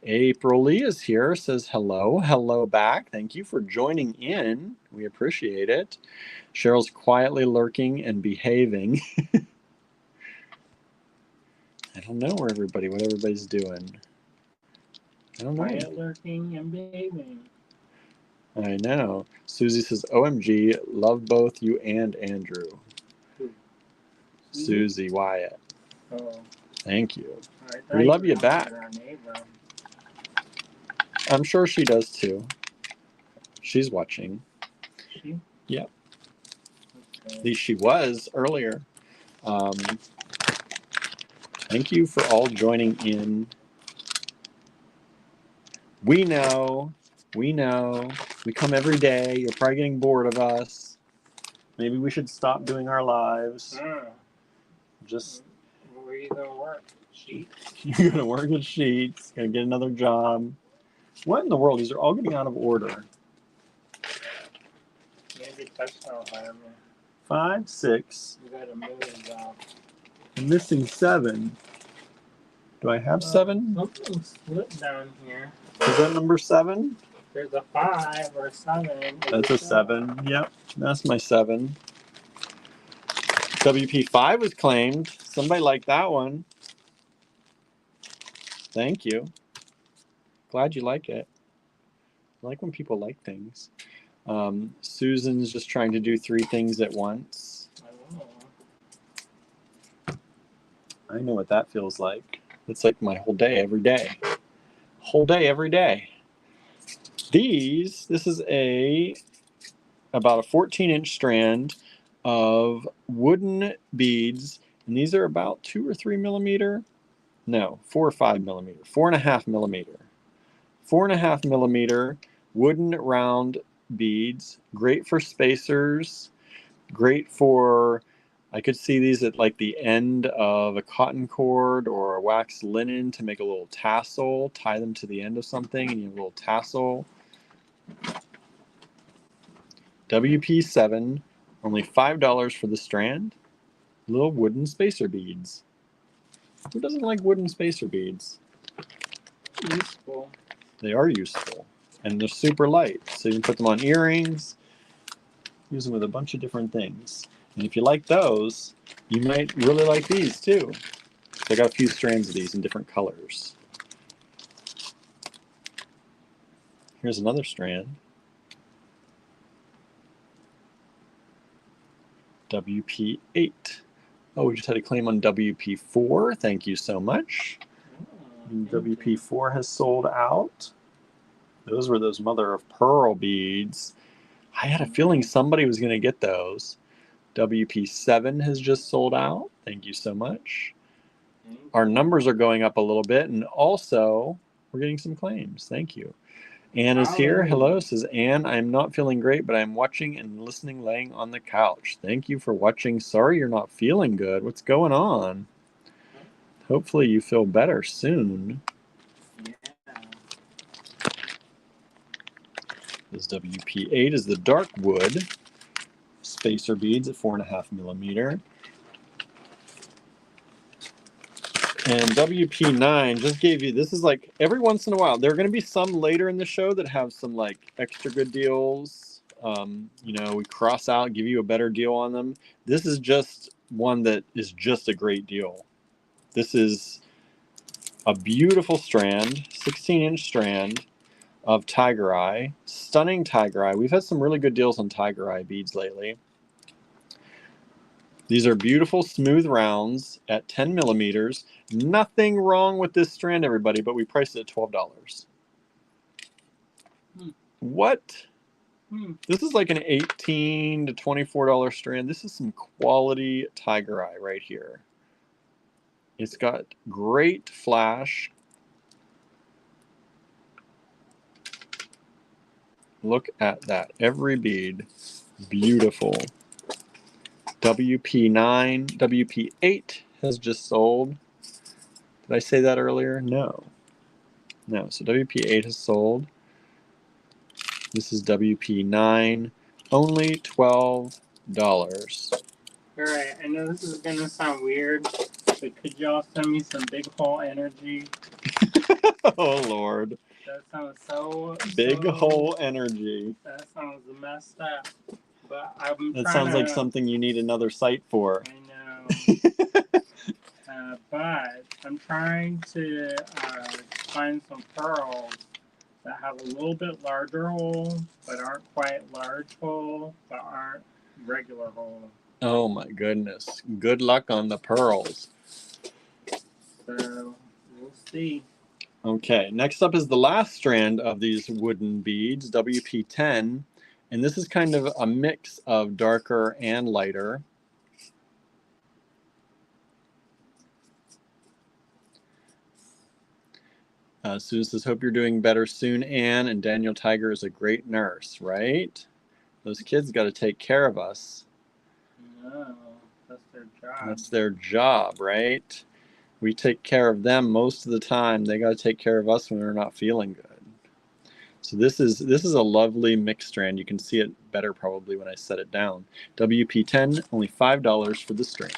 April Lee is here, says hello. Hello back. Thank you for joining in. We appreciate it. Cheryl's quietly lurking and behaving. I don't know what everybody's doing. I don't know. Quiet lurking and behaving. I know. Susie says, OMG, love both you and Andrew. Who? Susie Wyatt. Oh. Thank you. We We love you back. Our neighbor. I'm sure she does too. She's watching. She? Yep. Okay. At least she was earlier. Thank you for all joining in. We know. We know. We come every day. You're probably getting bored of us. Maybe we should stop doing our lives. Just. Where are you going to work? Sheets? You're going to work at Sheets. Going to get another job. What in the world? These are all getting out of order. Maybe textile environment. 5, 6. You got a million job. I'm missing 7. Do I have 7? Something slipped down here. Is that number 7? There's a 5 or 7. That's a 7. Yep, that's my 7. WP5 was claimed. Somebody liked that one. Thank you. Glad you like it. I like when people like things. Susan's just trying to do 3 things at once. I know what that feels like. It's like my whole day, every day. Whole day, every day. This is about a 14-inch strand of wooden beads, and these are about 2 or 3 millimeter. No, 4 or 5 millimeter. 4.5 millimeter. 4.5 millimeter wooden round beads. Great for spacers. Great for, I could see these at like the end of a cotton cord or a wax linen to make a little tassel. Tie them to the end of something and you have a little tassel. WP7, only $5 for the strand. Little wooden spacer beads. Who doesn't like wooden spacer beads? Useful. They are useful. And they're super light. So you can put them on earrings. Use them with a bunch of different things. And if you like those, you might really like these too. So I got a few strands of these in different colors. Here's another strand. WP8. Oh, we just had a claim on WP4. Thank you so much. WP4 has sold out. Those were those mother of pearl beads. I had a feeling somebody was going to get those. WP7 has just sold out. Thank you so much. Our numbers are going up a little bit, and also we're getting some claims. Thank you. Anne is here. Hello, says Anne. I'm not feeling great, but I'm watching and listening laying on the couch. Thank you for watching. Sorry you're not feeling good. What's going on? Hopefully you feel better soon. Yeah. This WP8 is the dark wood spacer beads at 4.5 millimeter. And WP9 just gave you, this is like every once in a while, there are going to be some later in the show that have some like extra good deals. You know, we cross out, give you a better deal on them. This is just one that is just a great deal. This is a beautiful strand, 16-inch strand of Tiger Eye, stunning Tiger Eye. We've had some really good deals on Tiger Eye beads lately. These are beautiful smooth rounds at 10 millimeters. Nothing wrong with this strand, everybody, but we priced it at $12. What? This is like an $18 to $24 strand. This is some quality Tiger Eye right here. It's got great flash. Look at that. Every bead. Beautiful. WP9, WP8 has just sold. Did I say that earlier? No. No, so WP8 has sold. This is WP9, only $12. Alright, I know this is gonna sound weird, but could y'all send me some big hole energy? Oh, Lord. That sounds so... Big hole energy. That sounds messed up. But I'm That sounds like something you need another site for. I know. But I'm trying to find some pearls that have a little bit larger hole, but aren't quite large hole, but aren't regular hole. Oh my goodness. Good luck on the pearls. So we'll see. Okay, next up is the last strand of these wooden beads, WP10. And this is kind of a mix of darker and lighter. Susan says, hope you're doing better soon, Anne. And Daniel Tiger is a great nurse, right? Those kids got to take care of us. No, that's their job. That's their job, right? We take care of them most of the time. They got to take care of us when we're not feeling good. So this is a lovely mixed strand. You can see it better probably when I set it down. WP10, only $5 for the strand.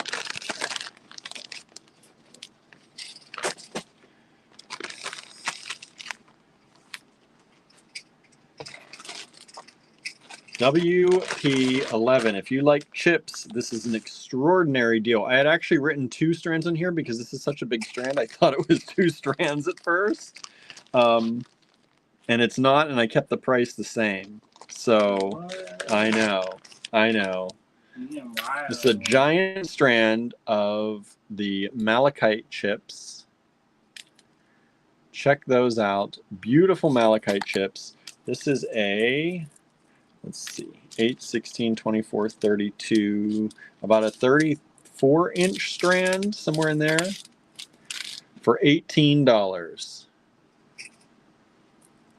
WP11. If you like chips, this is an extraordinary deal. I had actually written 2 strands in here because this is such a big strand. I thought it was 2 strands at first. And it's not, and I kept the price the same. So, What? I know. It's a giant strand of the malachite chips. Check those out. Beautiful malachite chips. This is a, let's see, 8, 16, 24, 32, about a 34-inch strand, somewhere in there, for $18.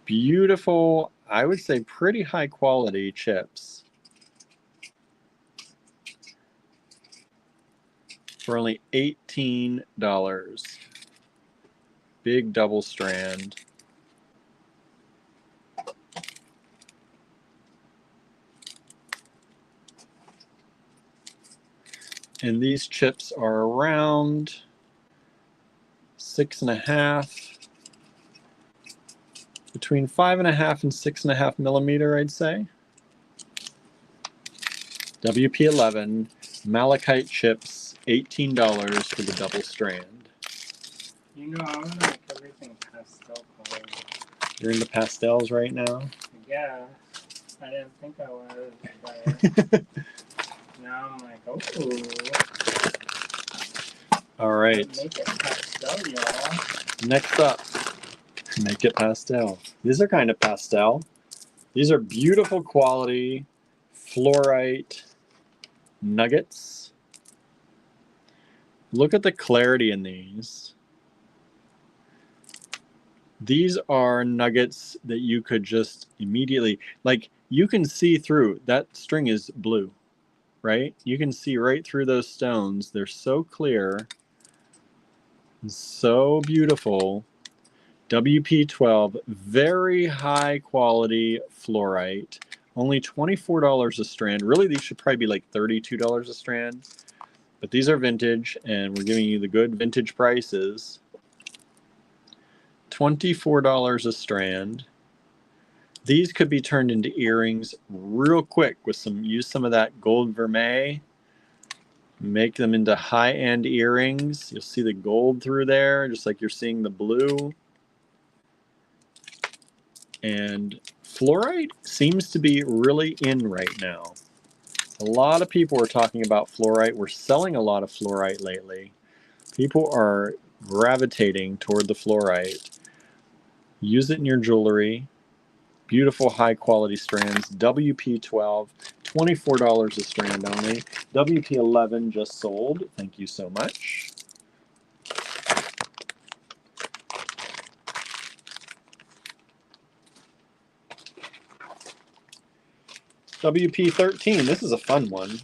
Beautiful, I would say pretty high quality chips for only $18. Big double strand. And these chips are around 6.5, between 5.5 and 6.5 millimeter, I'd say. WP11 malachite chips, $18 for the double strand. You know, I want to make everything pastel colors. You're into pastels right now? Yeah, I didn't think I was, but now I'm like, oh. All right. Make it pastel, y'all. Next up, make it pastel. These are kind of pastel. These are beautiful quality fluorite nuggets. Look at the clarity in these. These are nuggets that you could just immediately, like, you can see through. That string is blue, right? You can see right through those stones. They're so clear, so beautiful. WP12, very high quality fluorite, only $24 a strand. Really, these should probably be like $32 a strand, but these are vintage, and we're giving you the good vintage prices. $24 a strand. These could be turned into earrings real quick with use some of that gold vermeil. Make them into high-end earrings. You'll see the gold through there, just like you're seeing the blue. And fluorite seems to be really in right now. A lot of people are talking about fluorite. We're selling a lot of fluorite lately. People are gravitating toward the fluorite. Use it in your jewelry. Beautiful high quality strands. WP12, $24 a strand only. WP11 just sold. Thank you so much. WP13, this is a fun one.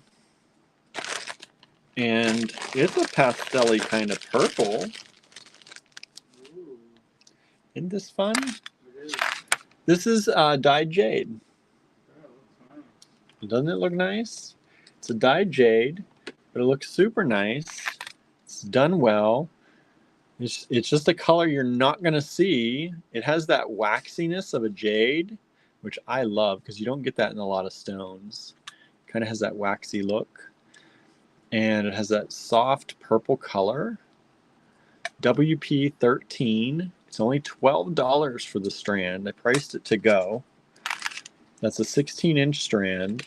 And it's a pastel-y kind of purple. Ooh. Isn't this fun? It is. This is dyed jade. Oh, that's nice. Doesn't it look nice? It's a dyed jade, but it looks super nice. It's done well. It's just a color you're not going to see. It has that waxiness of a jade, which I love because you don't get that in a lot of stones. Kind of has that waxy look. And it has that soft purple color. WP13. It's only $12 for the strand. I priced it to go. That's a 16-inch strand.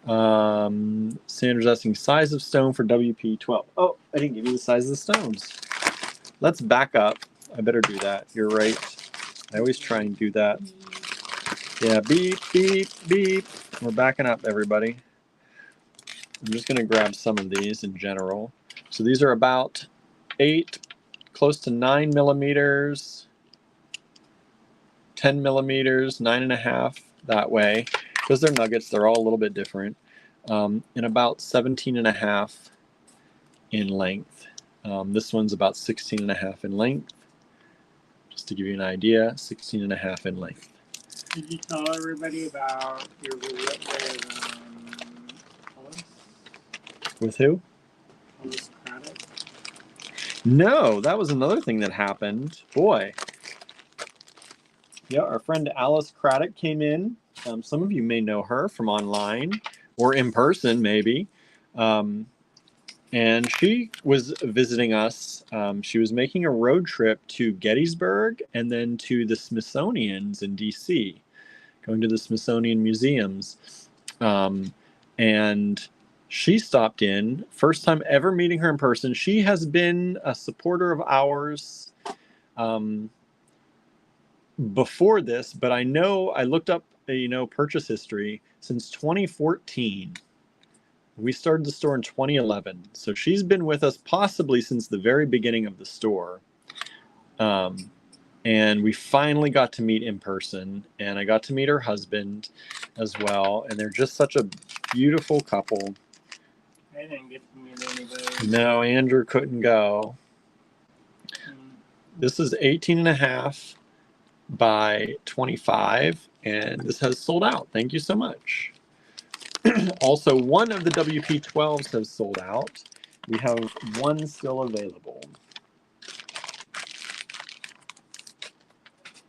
Sandra's asking size of stone for WP12. Oh, I didn't give you the size of the stones. Let's back up. I better do that. You're right. I always try and do that. Yeah, beep, beep, beep. We're backing up, everybody. I'm just going to grab some of these in general. So these are about 8, close to 9 millimeters, 10 millimeters, 9.5 that way. Because they're nuggets, they're all a little bit different. And about 17.5 in length. This one's about 16.5 in length. Just to give you an idea, 16.5 in length. Did you tell everybody about your visit with Alice? With who? Alice Craddock? No, that was another thing that happened. Boy. Yeah, our friend Alice Craddock came in. Some of you may know her from online or in person, maybe. And she was visiting us. She was making a road trip to Gettysburg and then to the Smithsonian's in DC, going to the Smithsonian museums. And she stopped in, first time ever meeting her in person. She has been a supporter of ours before this, but I know I looked up, purchase history since 2014. We started the store in 2011, so she's been with us possibly since the very beginning of the store. And we finally got to meet in person, and I got to meet her husband as well, and they're just such a beautiful couple. I didn't get to meet anybody. No, Andrew couldn't go. This is 18.5 by 25, and this has sold out. Thank you so much. Also, one of the WP12s has sold out. We have one still available.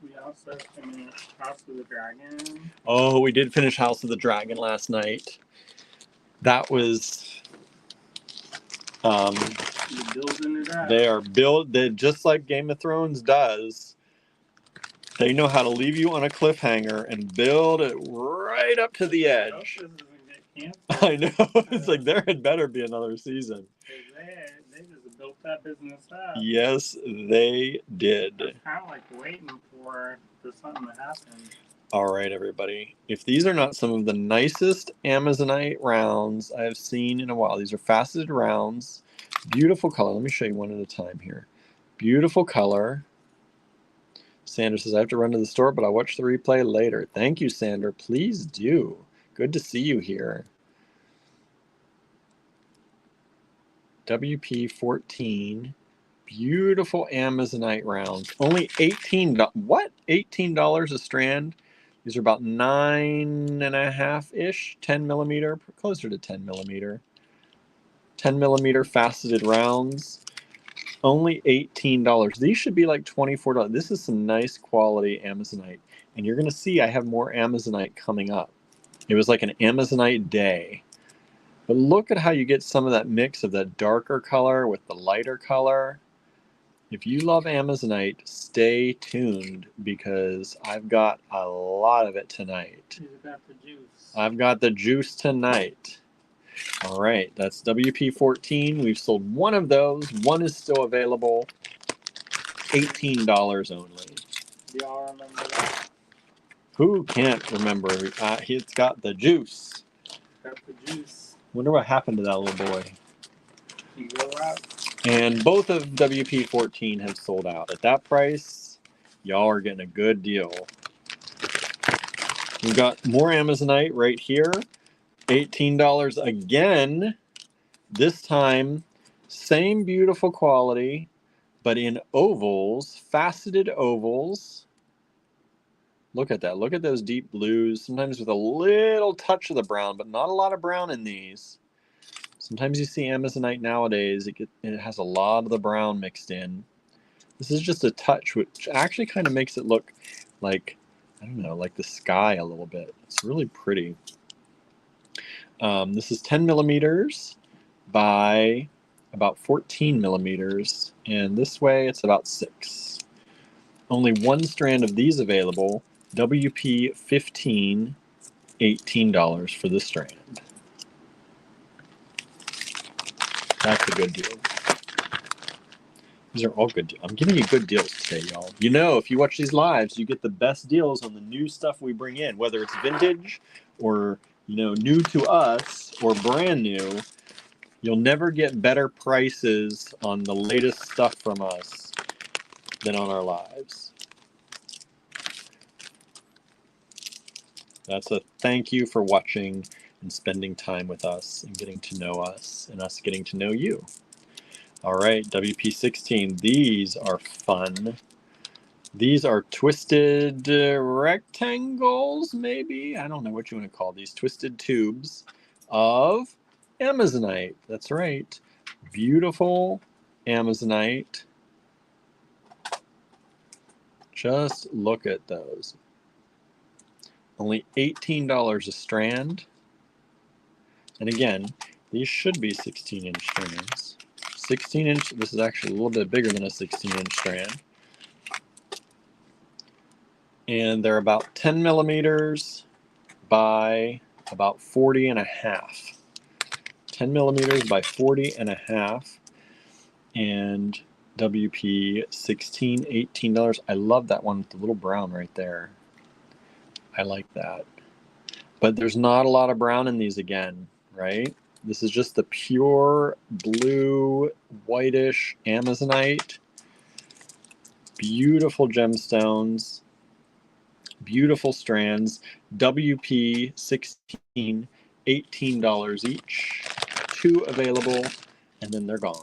We also finished House of the Dragon. Oh, we did finish House of the Dragon last night. That was... they are built just like Game of Thrones does. They know how to leave you on a cliffhanger and build it right up to the edge. I know. It's like there had better be another season. They just built that business up. Yes, they did. I'm kind of like waiting for something to happen. All right, everybody. If these are not some of the nicest Amazonite rounds I have seen in a while, these are faceted rounds. Beautiful color. Let me show you one at a time here. Beautiful color. Sandra says, I have to run to the store, but I'll watch the replay later. Thank you, Sandra. Please do. Good to see you here. WP14. Beautiful Amazonite rounds. Only $18. What? $18 a strand? These are about 9.5-ish, 10 millimeter, closer to 10 millimeter. 10 millimeter faceted rounds. Only $18. These should be like $24. This is some nice quality Amazonite. And you're going to see I have more Amazonite coming up. It was like an Amazonite day. But look at how you get some of that mix of that darker color with the lighter color. If you love Amazonite, stay tuned because I've got a lot of it tonight. You've got the juice. I've got the juice tonight. All right, that's WP14. We've sold one of those. One is still available. $18 only. Do y'all remember that? Who can't remember? It's got the juice. Got the juice. Wonder what happened to that little boy. You go out. And both of WP14 have sold out. At that price, y'all are getting a good deal. We've got more Amazonite right here. $18 again. This time, same beautiful quality, but in ovals, faceted ovals. Look at that. Look at those deep blues, sometimes with a little touch of the brown, but not a lot of brown in these. Sometimes you see Amazonite nowadays, it has a lot of the brown mixed in. This is just a touch, which actually kind of makes it look like, I don't know, like the sky a little bit. It's really pretty. This is 10 millimeters by about 14 millimeters, and this way it's about 6. Only one strand of these available. WP 15, $18 for the strand. That's a good deal. These are all good deals. I'm giving you good deals today, y'all. You know, if you watch these lives, you get the best deals on the new stuff we bring in, whether it's vintage or, you know, new to us or brand new. You'll never get better prices on the latest stuff from us than on our lives. That's a thank you for watching and spending time with us and getting to know us and us getting to know you. All right, WP16, these are fun. These are twisted rectangles, maybe? I don't know what you want to call these. Twisted tubes of Amazonite. That's right. Beautiful Amazonite. Just look at those. Only $18 a strand. And again, these should be 16-inch strands. 16-inch, this is actually a little bit bigger than a 16-inch strand. And they're about 10 millimeters by about 40 and a half. 10 millimeters by 40 and a half. And WP 16, $18. I love that one with the little brown right there. I like that. But there's not a lot of brown in these again, right? This is just the pure blue, whitish Amazonite. Beautiful gemstones. Beautiful strands. WP 16, $18 each. 2 available, and then they're gone.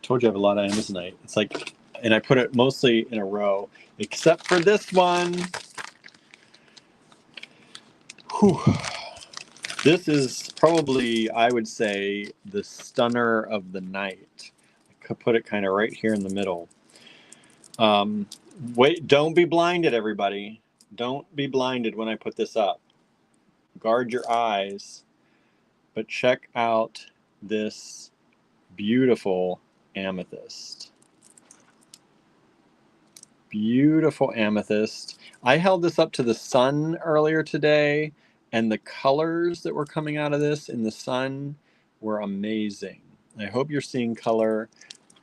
Told you I have a lot of Amazonite. It's like, and I put it mostly in a row, except for this one. Whew. This is probably, I would say, the stunner of the night. I could put it kind of right here in the middle. Wait, don't be blinded, everybody. Don't be blinded when I put this up. Guard your eyes, but check out this beautiful amethyst. Beautiful amethyst. I held this up to the sun earlier today, and the colors that were coming out of this in the sun were amazing. I hope you're seeing color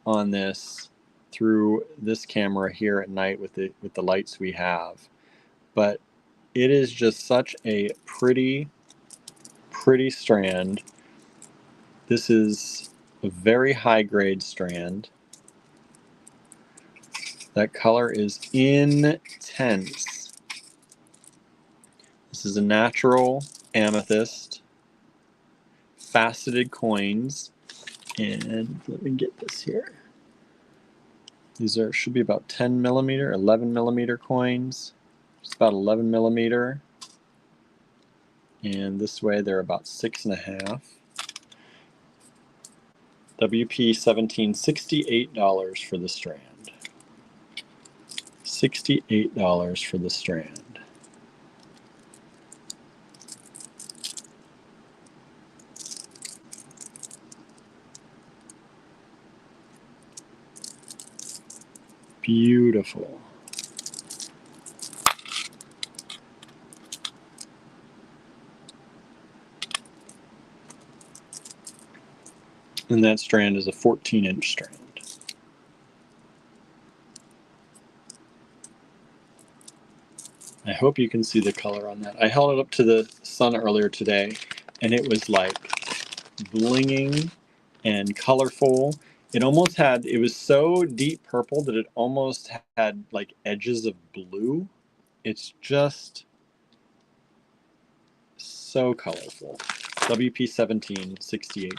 on this through this camera here at night with the lights we have. But it is just such a pretty strand. This is a very high grade strand. That color is intense. This is a natural amethyst, faceted coins, and let me get this here. These should be about 10 millimeter, 11 millimeter coins. It's about 11 millimeter. And this way they're about 6.5. WP 17, $68 for the strand. $68 for the strand. Beautiful. And that strand is a 14-inch strand. I hope you can see the color on that. I held it up to the sun earlier today, and it was like blinging and colorful. It almost had, it was so deep purple that it almost had like edges of blue. It's just so colorful. WP 17, $68.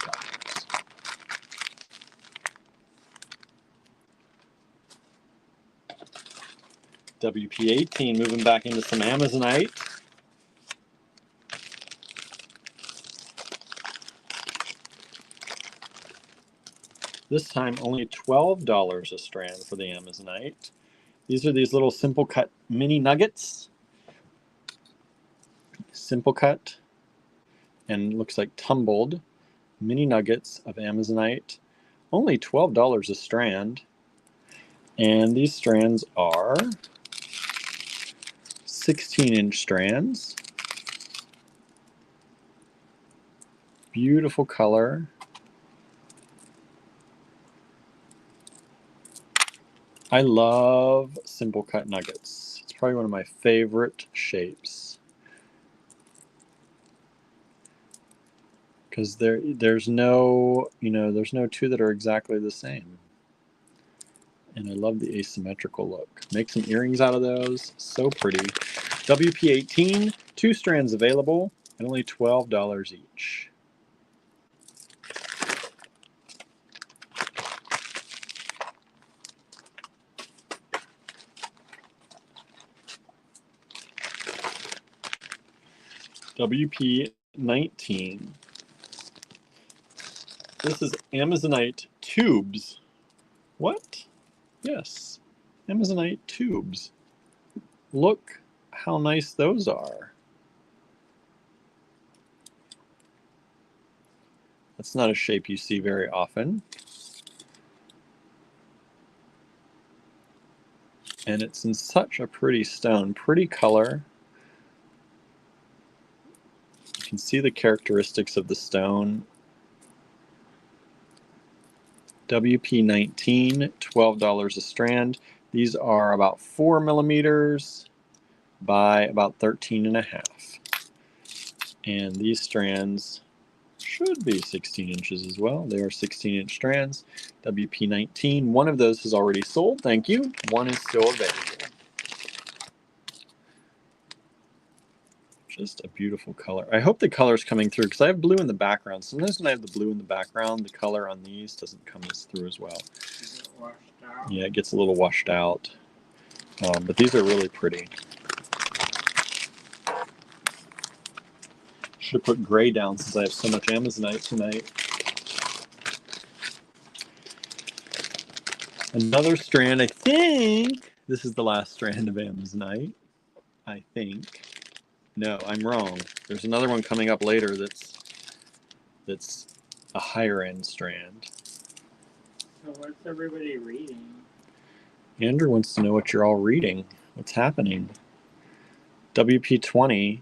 WP 18, moving back into some Amazonite. This time only $12 a strand for the Amazonite. These are these little simple cut mini nuggets. Simple cut, and looks like tumbled. mini nuggets of Amazonite, only $12 a strand. And these strands are 16-inch strands. Beautiful color. I love simple cut nuggets. It's probably one of my favorite shapes. Because there's no, there's no two that are exactly the same. And I love the asymmetrical look. Make some earrings out of those. So pretty. WP18, 2 strands available, and only $12 each. WP19. This is Amazonite tubes. What? Yes, Amazonite tubes. Look how nice those are. That's not a shape you see very often. And it's in such a pretty stone, pretty color. You can see the characteristics of the stone. WP19, $12 a strand. These are about 4 millimeters by about 13.5. And these strands should be 16 inches as well. They are 16-inch strands. WP19, one of those has already sold, thank you. One is still available. Just a beautiful color. I hope the color is coming through because I have blue in the background. Sometimes when I have the blue in the background, the color on these doesn't come through as well. Is it washed out? Yeah, it gets a little washed out. But these are really pretty. Should have put gray down since I have so much Amazonite tonight. Another strand, I think this is the last strand of Amazonite. I think. No, I'm wrong. There's another one coming up later that's a higher end strand. So what's everybody reading? Andrew wants to know what you're all reading. What's happening? WP20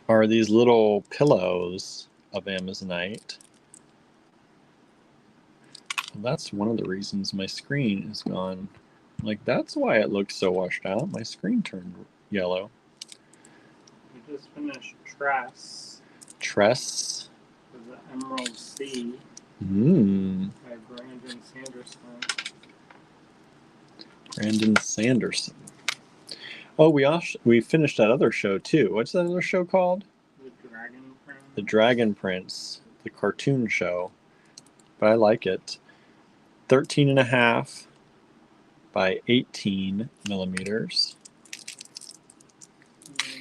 are these little pillows of Amazonite. Well, that's one of the reasons my screen is gone. Like, that's why it looks so washed out. My screen turned yellow. We just finished Tress. Tress. With the Emerald Sea by Brandon Sanderson. Brandon Sanderson. Oh, we finished that other show too. What's that other show called? The Dragon Prince. The Dragon Prince, the cartoon show. But I like it. 13.5 by 18 millimeters.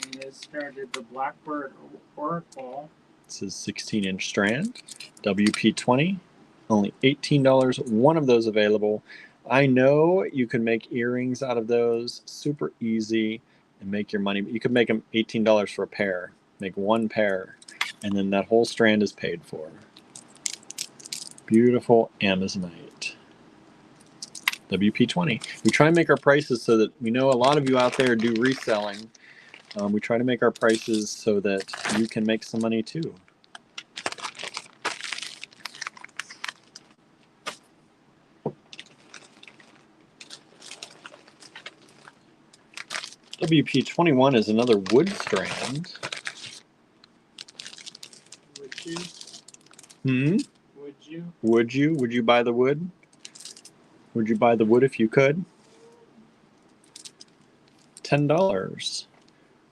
And they started the Blackbird Oracle. This is 16-inch strand. WP20, only $18. One of those available. I know you can make earrings out of those, super easy, and make your money. You could make them $18 for a pair. Make one pair, and then that whole strand is paid for. Beautiful Amazonite. WP20. We try and make our prices so that we know a lot of you out there do reselling. We try to make our prices so that you can make some money too. WP21 is another wood strand. Would you? Would you? Would you? Would you buy the wood? Would you buy the wood if you could? $10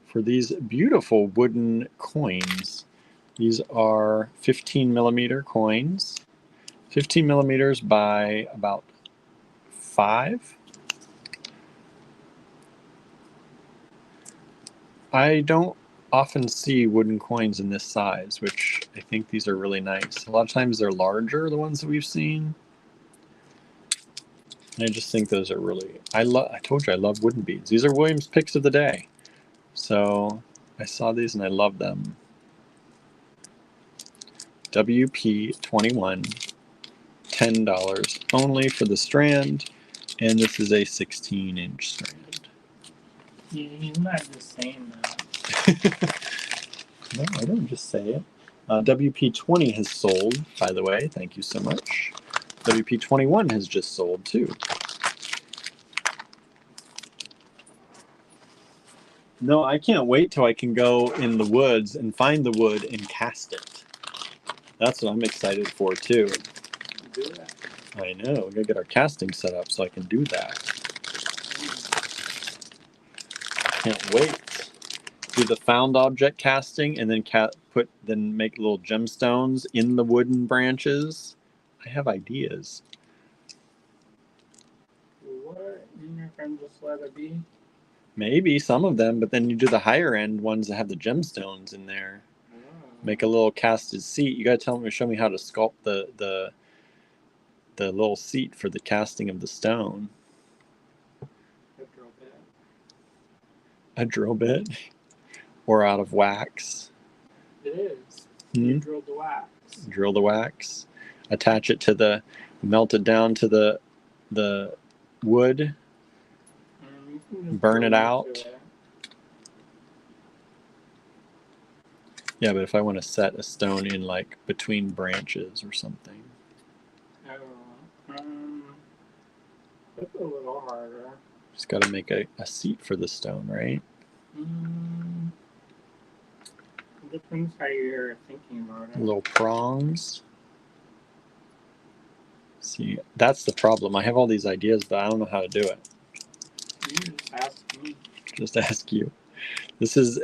for these beautiful wooden coins. These are 15 millimeter coins. 15 millimeters by about 5. I don't often see wooden coins in this size, which I think these are really nice. A lot of times they're larger, the ones that we've seen. And I just think those are really, I told you I love wooden beads. These are William's picks of the day. So I saw these and I love them. WP21, $10 only for the strand, and this is a 16-inch strand. Yeah, he's not just saying that. No, I don't just say it. WP20 has sold, by the way. Thank you so much. WP21 has just sold too. No, I can't wait till I can go in the woods and find the wood and cast it. That's what I'm excited for too. Do that. I know. We gotta get our casting set up so I can do that. Can't wait. Do the found object casting and then make little gemstones in the wooden branches. I have ideas. What? You're not gonna just let it be? Maybe some of them, but then you do the higher end ones that have the gemstones in there. Oh. Make a little casted seat. You gotta show me how to sculpt the little seat for the casting of the stone. A drill bit. A drill bit, or out of wax. It is. Hmm? You drilled the wax. Drill the wax. Attach it melt it down to the wood. You can just Burn drill it out. into it. Yeah, but if I want to set a stone in like between branches or something. Oh, that's a little harder. Just got to make a seat for the stone, right? Depends how you're thinking about it. Little prongs. See, that's the problem. I have all these ideas, but I don't know how to do it. You just ask me. Just ask you. This is,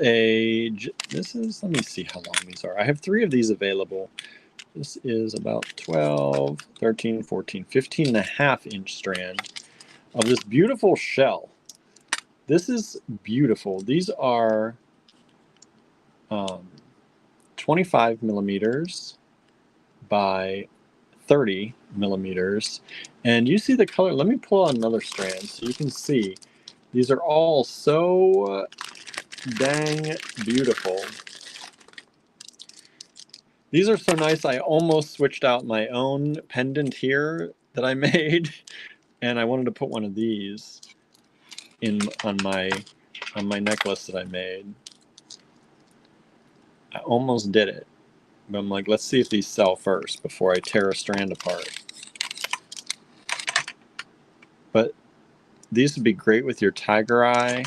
let me see how long these are. I have 3 of these available. This is about 12, 13, 14, 15 and a half inch strand of this beautiful shell. This is beautiful. These are 25 millimeters by 30 millimeters. And you see the color. Let me pull out another strand so you can see. These are all so dang beautiful. These are so nice. I almost switched out my own pendant here that I made, and I wanted to put one of these on my necklace that I made. I almost did it, but I'm like, let's see if these sell first before I tear a strand apart. But these would be great with your tiger eye.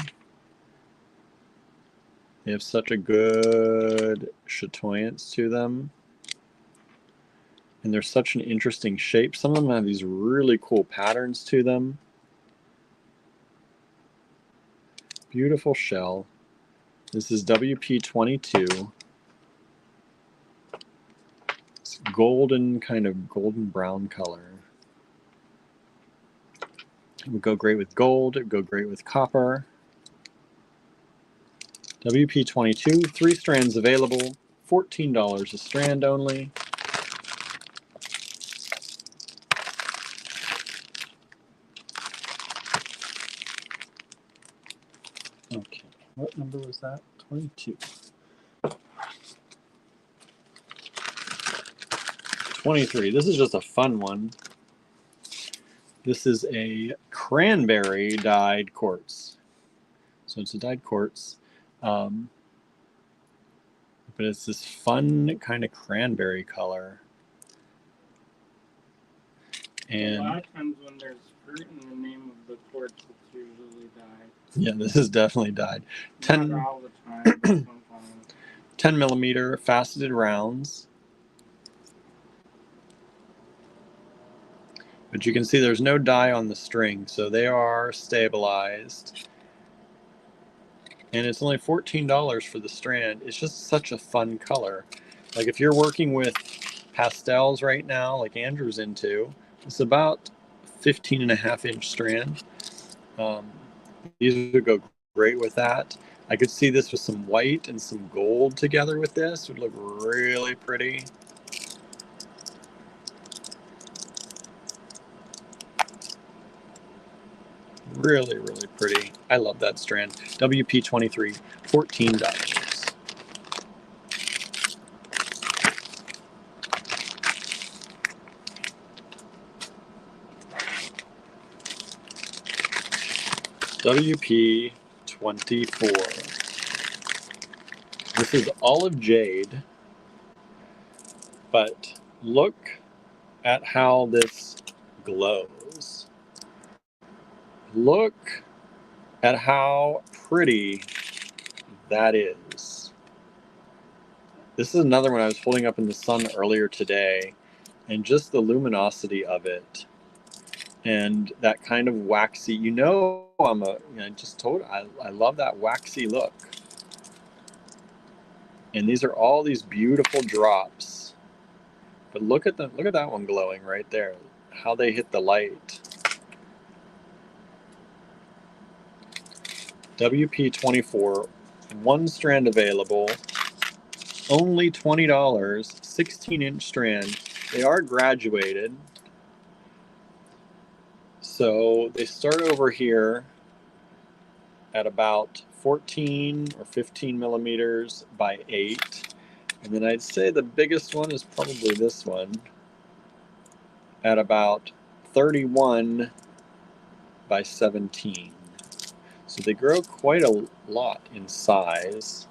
They have such a good chatoyance to them. And they're such an interesting shape. Some of them have these really cool patterns to them. Beautiful shell. This is WP22. It's golden, kind of golden brown color. It would go great with gold. It would go great with copper. WP22, 3 strands available, $14 a strand only. Okay, what number was that? 22. 23. This is just a fun one. This is a cranberry dyed quartz. So it's a dyed quartz. But it's this fun kind of cranberry color. And a lot of times when there's fruit in the name of the quartz, it's usually dyed. Yeah, this is definitely dyed. Not all the time, but sometimes. 10 millimeter faceted rounds. But you can see there's no dye on the string, so they are stabilized. And it's only $14 for the strand. It's just such a fun color. Like if you're working with pastels right now, like Andrew's into, it's about 15 and a half inch strand. These would go great with that. I could see this with some white and some gold together with this. It would look really pretty. Really, really pretty. I love that strand. WP23, $14. WP24. This is olive jade, but look at how this glows. Look at how pretty that is. This is another one I was holding up in the sun earlier today, and just the luminosity of it and that kind of waxy, I just told I love that waxy look. And these are all these beautiful drops. But look at that one glowing right there. How they hit the light. WP24, one strand available, only $20, 16-inch strand. They are graduated. So they start over here at about 14 or 15 millimeters by 8. And then I'd say the biggest one is probably this one at about 31 by 17. So they grow quite a lot in size.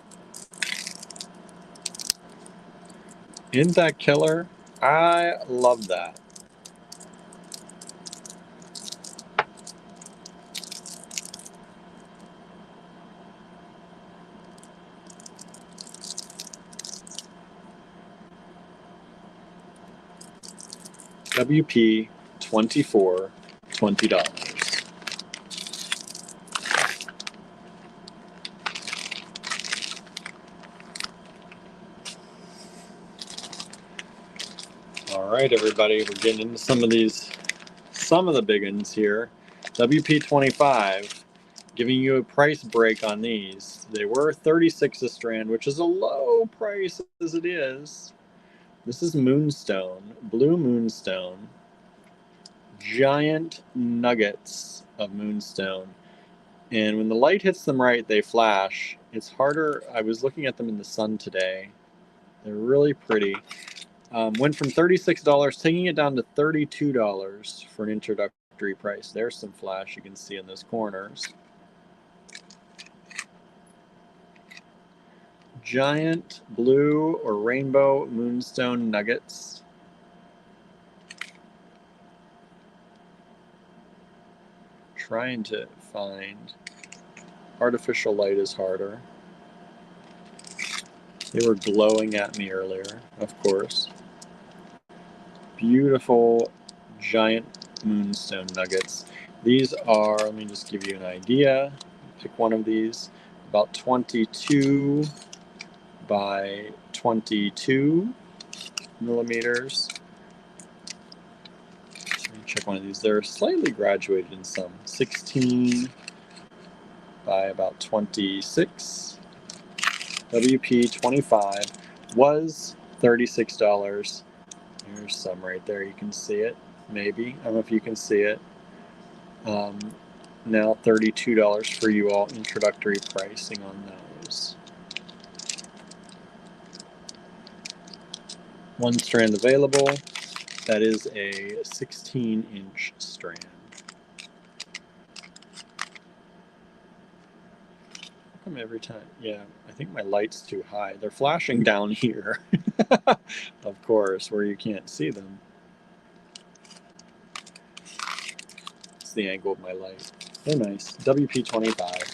Isn't that killer? I love that. WP24, $20. All right, everybody, we're getting into some of the big ones here. WP25, giving you a price break on these. They were 36 a strand, which is a low price as it is. This is moonstone, blue moonstone, giant nuggets of moonstone. And when the light hits them right, they flash. It's harder. I was looking at them in the sun today. They're really pretty. Went from $36, taking it down to $32 for an introductory price. There's some flash you can see in those corners. Giant blue or rainbow moonstone nuggets. Trying to find. Artificial light is harder. They were glowing at me earlier, of course. Beautiful giant moonstone nuggets. These are, let me just give you an idea. Pick one of these, about 22 by 22 millimeters. Let me check one of these. They're slightly graduated in some. 16 by about 26. WP25 was $36. Here's some right there. You can see it, maybe. I don't know if you can see it. Now $32 for you all, introductory pricing on those. One strand available. That is a 16-inch strand. How come every time? Yeah, I think my light's too high. They're flashing down here, of course, where you can't see them. It's the angle of my light. They're nice. WP25.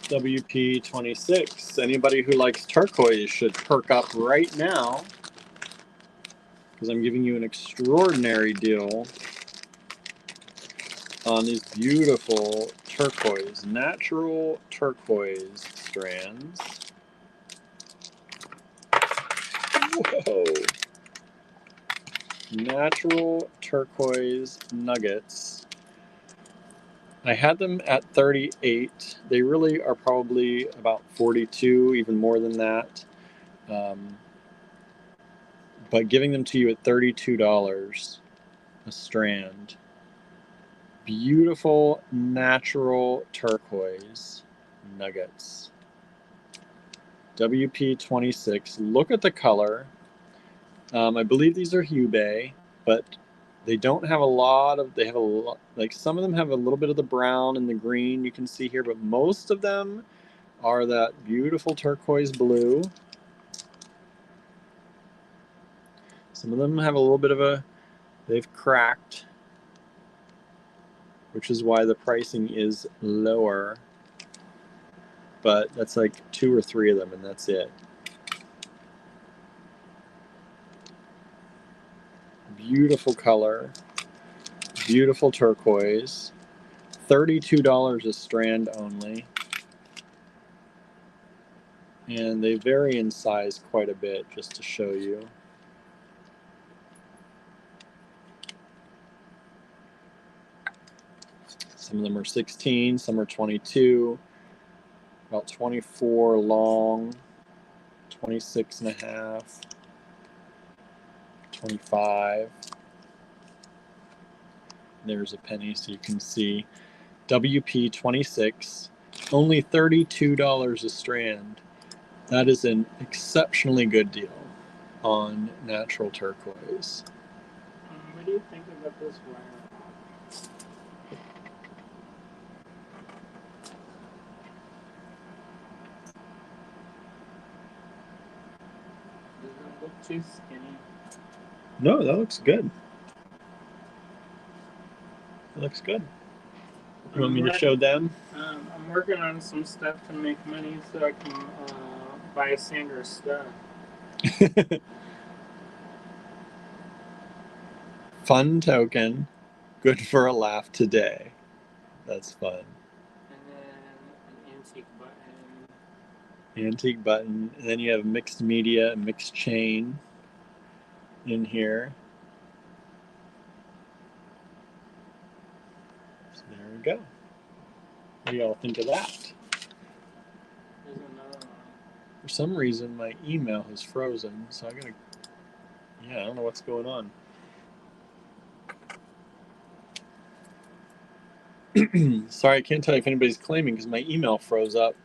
WP26. Anybody who likes turquoise should perk up right now, because I'm giving you an extraordinary deal on these beautiful turquoise, natural turquoise strands. Whoa! Natural turquoise nuggets. I had them at 38. They really are probably about 42, even more than that. But giving them to you at $32 a strand. Beautiful natural turquoise nuggets. WP26. Look at the color. I believe these are Hubei, but they don't have a lot of, they have a lot, like some of them have a little bit of the brown and the green you can see here, but most of them are that beautiful turquoise blue. Some of them have a little bit of a, they've cracked, which is why the pricing is lower. But that's like 2 or 3 of them, and that's it. Beautiful color, beautiful turquoise. $32 a strand only. And they vary in size quite a bit, just to show you. Some of them are 16, some are 22, about 24 long, 26 and a half, 25. There's a penny so you can see. WP26, only $32 a strand. That is an exceptionally good deal on natural turquoise. What do you think about this wire? Does it look too skinny? No, that looks good. It looks good. You want me to show them? I'm working on some stuff to make money so I can buy Sandra's stuff. Fun token. Good for a laugh today. That's fun. And then an antique button. Antique button. And then you have mixed media and mixed chain in here. So there we go. What do y'all think of that? There's another one. For some reason, my email has frozen, so I gotta. Yeah, I don't know what's going on. Sorry, I can't tell you if anybody's claiming because my email froze up.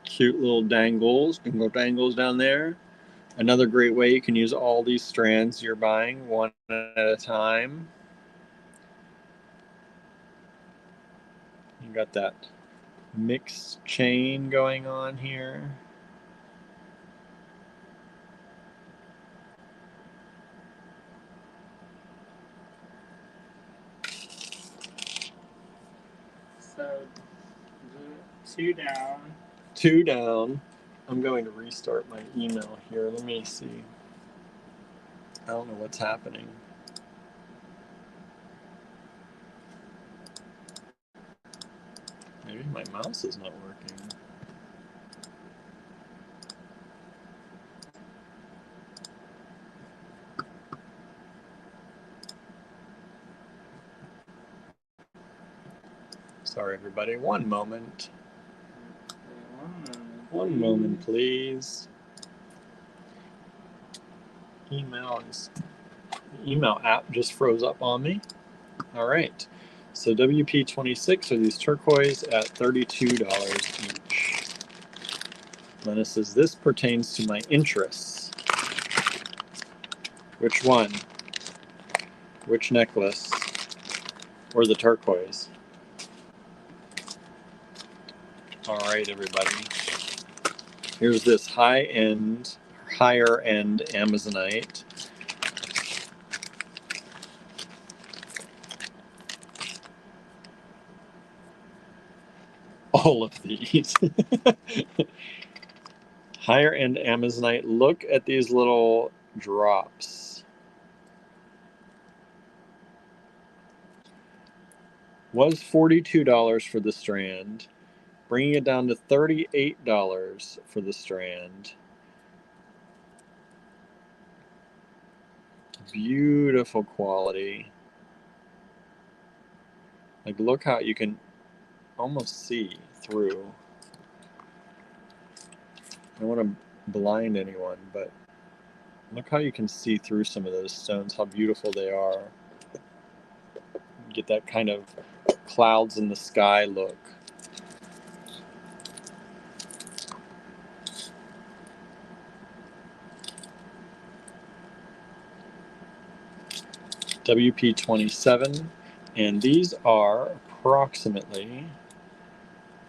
Cute little dangles, dingle dangles down there. Another great way you can use all these strands you're buying one at a time. You got that mixed chain going on here. So, 2 down. 2 down. I'm going to restart my email here. Let me see. I don't know what's happening. Maybe my mouse is not working. Sorry, everybody. One moment. One moment, please. Email app just froze up on me. All right. So WP26 are these turquoise at $32 each. Lena says, this pertains to my interests. Which one? Which necklace? Or the turquoise? All right, everybody. Here's this higher-end Amazonite. All of these. Higher-end Amazonite. Look at these little drops. Was $42 for the strand, bringing it down to $38 for the strand. Beautiful quality. Like, look how you can almost see through. I don't want to blind anyone, but look how you can see through some of those stones, how beautiful they are. Get that kind of clouds in the sky look. WP27, and these are approximately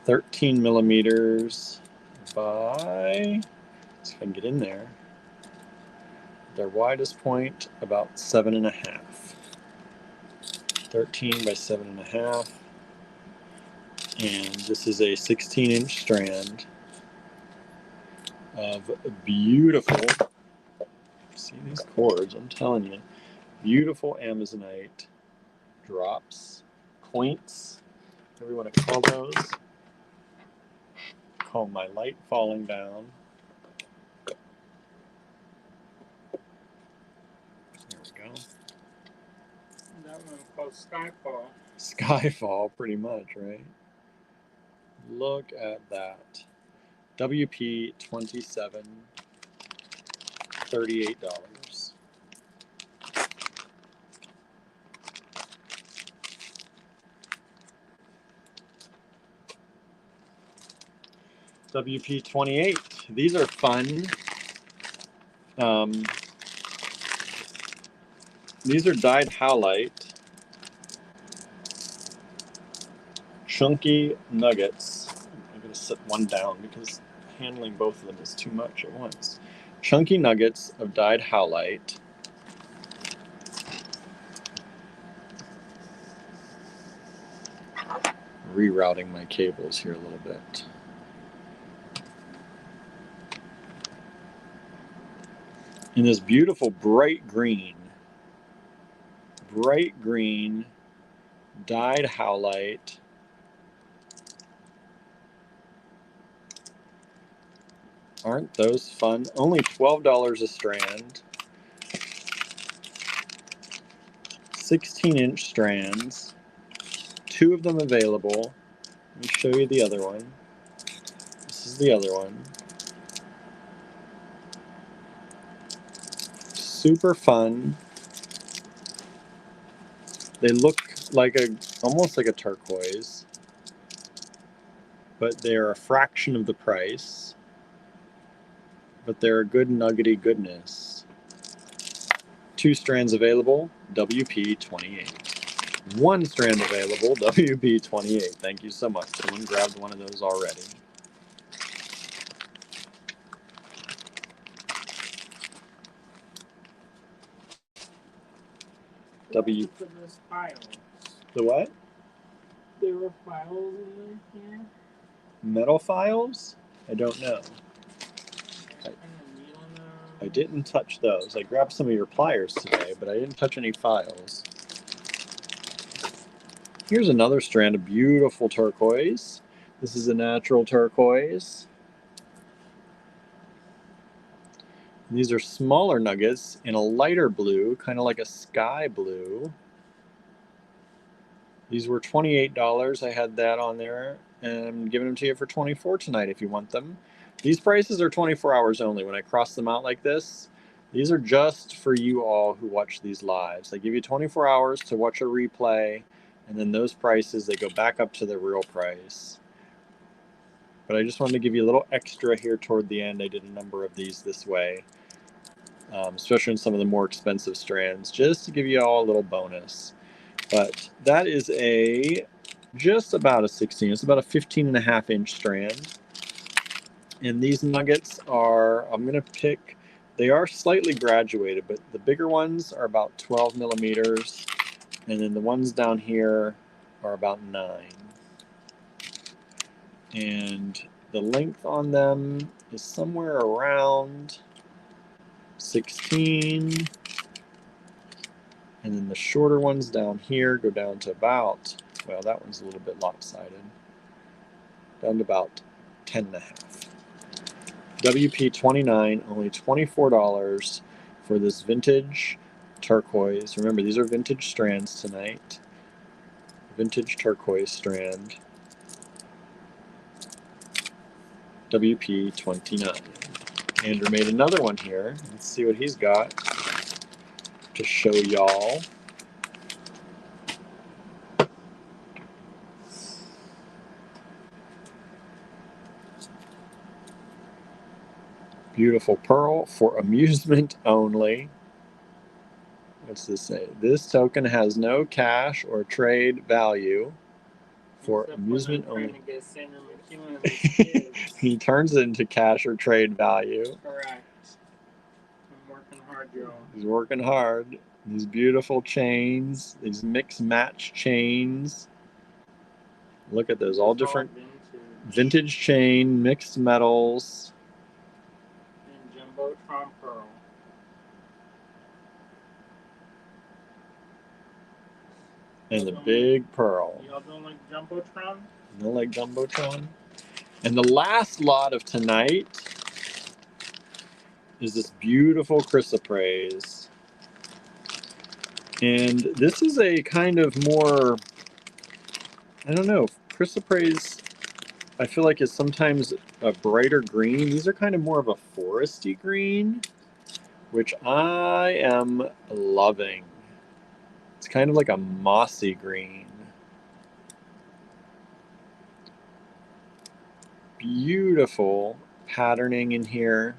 13 millimeters by, let's see if I can get in there, their widest point about 7.5. 13 by 7.5, and this is a 16-inch strand of beautiful, see these cords, I'm telling you, beautiful Amazonite drops, points, whatever you want to call those. Call my light falling down. There we go. That one called Skyfall. Skyfall, pretty much, right? Look at that. WP27, $38. WP28. These are fun. These are dyed howlite. Chunky nuggets. I'm going to set one down because handling both of them is too much at once. Chunky nuggets of dyed howlite. Rerouting my cables here a little bit. In this beautiful bright green dyed howlite. Aren't those fun? Only $12 a strand. 16-inch strands. 2 of them available. Let me show you the other one. This is the other one. Super fun. They look like almost like a turquoise, but they're a fraction of the price. But they're a good nuggety goodness. 2 strands available, WP28. 1 strand available, WP28. Thank you so much. Someone grabbed one of those already. W. For those files. The what? There were files in here. Metal files? I don't know. I didn't touch those. I grabbed some of your pliers today, but I didn't touch any files. Here's another strand of beautiful turquoise. This is a natural turquoise. These are smaller nuggets in a lighter blue, kind of like a sky blue. These were $28. I had that on there, and I'm giving them to you for $24 tonight if you want them. These prices are 24 hours only. When I cross them out like this, these are just for you all who watch these lives. I give you 24 hours to watch a replay, and then those prices, they go back up to the real price. But I just wanted to give you a little extra here toward the end. I did a number of these this way, especially in some of the more expensive strands, just to give you all a little bonus. But that is just about a 16. It's about a 15.5-inch strand. And these nuggets are, I'm going to pick, they are slightly graduated, but the bigger ones are about 12 millimeters. And then the ones down here are about 9. And the length on them is somewhere around 16. And then the shorter ones down here go down to about, well, that one's a little bit lopsided, down to about 10.5. WP29, only $24 for this vintage turquoise. Remember, these are vintage strands tonight. Vintage turquoise strand. WP29. Andrew made another one here. Let's see what he's got to show y'all. Beautiful pearl for amusement only. What's this say? This token has no cash or trade value for amusement only. To get Sandra McEwen and his kids. He turns it into cash or trade value. Correct. I'm working hard, Joe. He's working hard. These beautiful chains, these mix match chains. Look at those, all different vintage chain, mixed metals. And Jumbotron pearl. And the big pearl. Y'all don't like Jumbotron? You don't like Jumbotron? And the last lot of tonight is this beautiful chrysoprase. And this is a kind of more, I don't know, chrysoprase I feel like is sometimes a brighter green. These are kind of more of a foresty green, which I am loving. It's kind of like a mossy green. Beautiful patterning in here.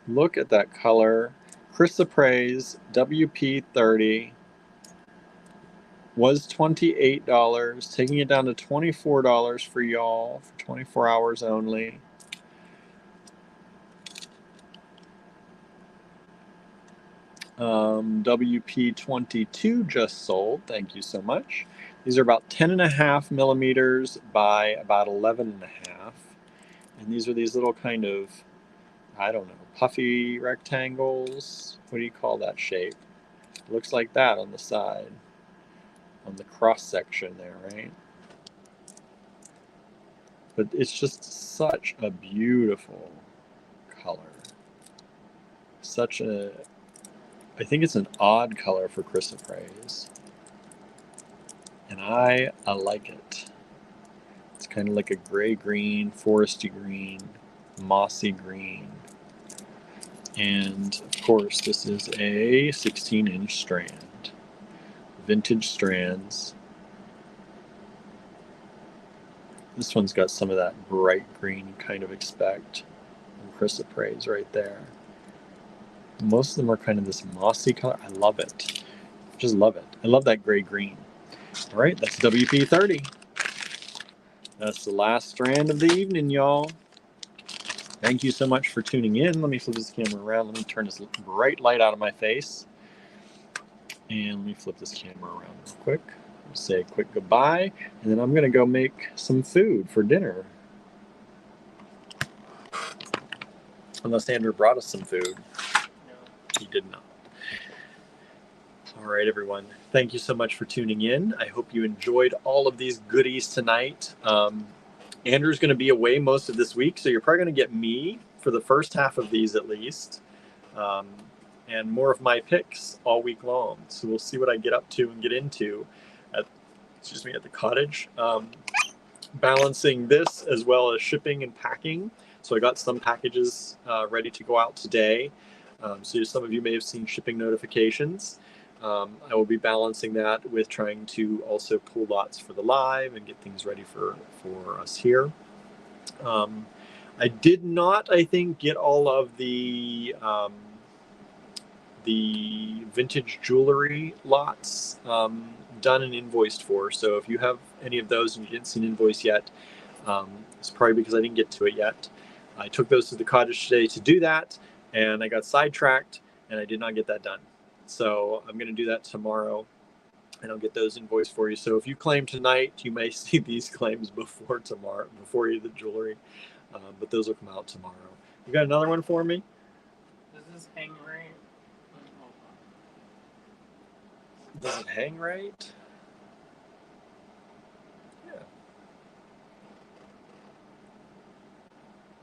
Look at that color. Chrysoprase WP30 was $28, taking it down to $24 for y'all for 24 hours only. WP22 just sold. Thank you so much. These are about 10.5 millimeters by about 11.5. And these are these little kind of, I don't know, puffy rectangles. What do you call that shape? It looks like that on the side, on the cross section there, right? But it's just such a beautiful color. Such a, I think it's an odd color for chrysoprase. And I like it. It's kind of like a gray-green, foresty green, mossy green. And of course, this is a 16-inch strand. Vintage strands. This one's got some of that bright green you kind of expect from chrysoprase right there. Most of them are kind of this mossy color. I love it. Just love it. I love that gray-green. All right, that's WP30. That's the last strand of the evening, y'all. Thank you so much for tuning in. Let me flip this camera around. Let me turn this bright light out of my face. And let me flip this camera around real quick. Say a quick goodbye. And then I'm going to go make some food for dinner. Unless Andrew brought us some food. No. He did not. All right, everyone. Thank you so much for tuning in. I hope you enjoyed all of these goodies tonight. Andrew's going to be away most of this week, so you're probably going to get me for the first half of these at least, and more of my picks all week long. So we'll see what I get up to and get into at the cottage. Balancing this as well as shipping and packing. So I got some packages ready to go out today. So some of you may have seen shipping notifications. I will be balancing that with trying to also pull lots for the live and get things ready for us here. I did not, I think, get all of the vintage jewelry lots done and invoiced for. So if you have any of those and you didn't see an invoice yet, it's probably because I didn't get to it yet. I took those to the cottage today to do that, and I got sidetracked, and I did not get that done. So I'm going to do that tomorrow, and I'll get those invoiced for you. So if you claim tonight, you may see these claims before tomorrow, before you the jewelry, but those will come out tomorrow. You got another one for me? Does this hang right? Does it hang right? Yeah.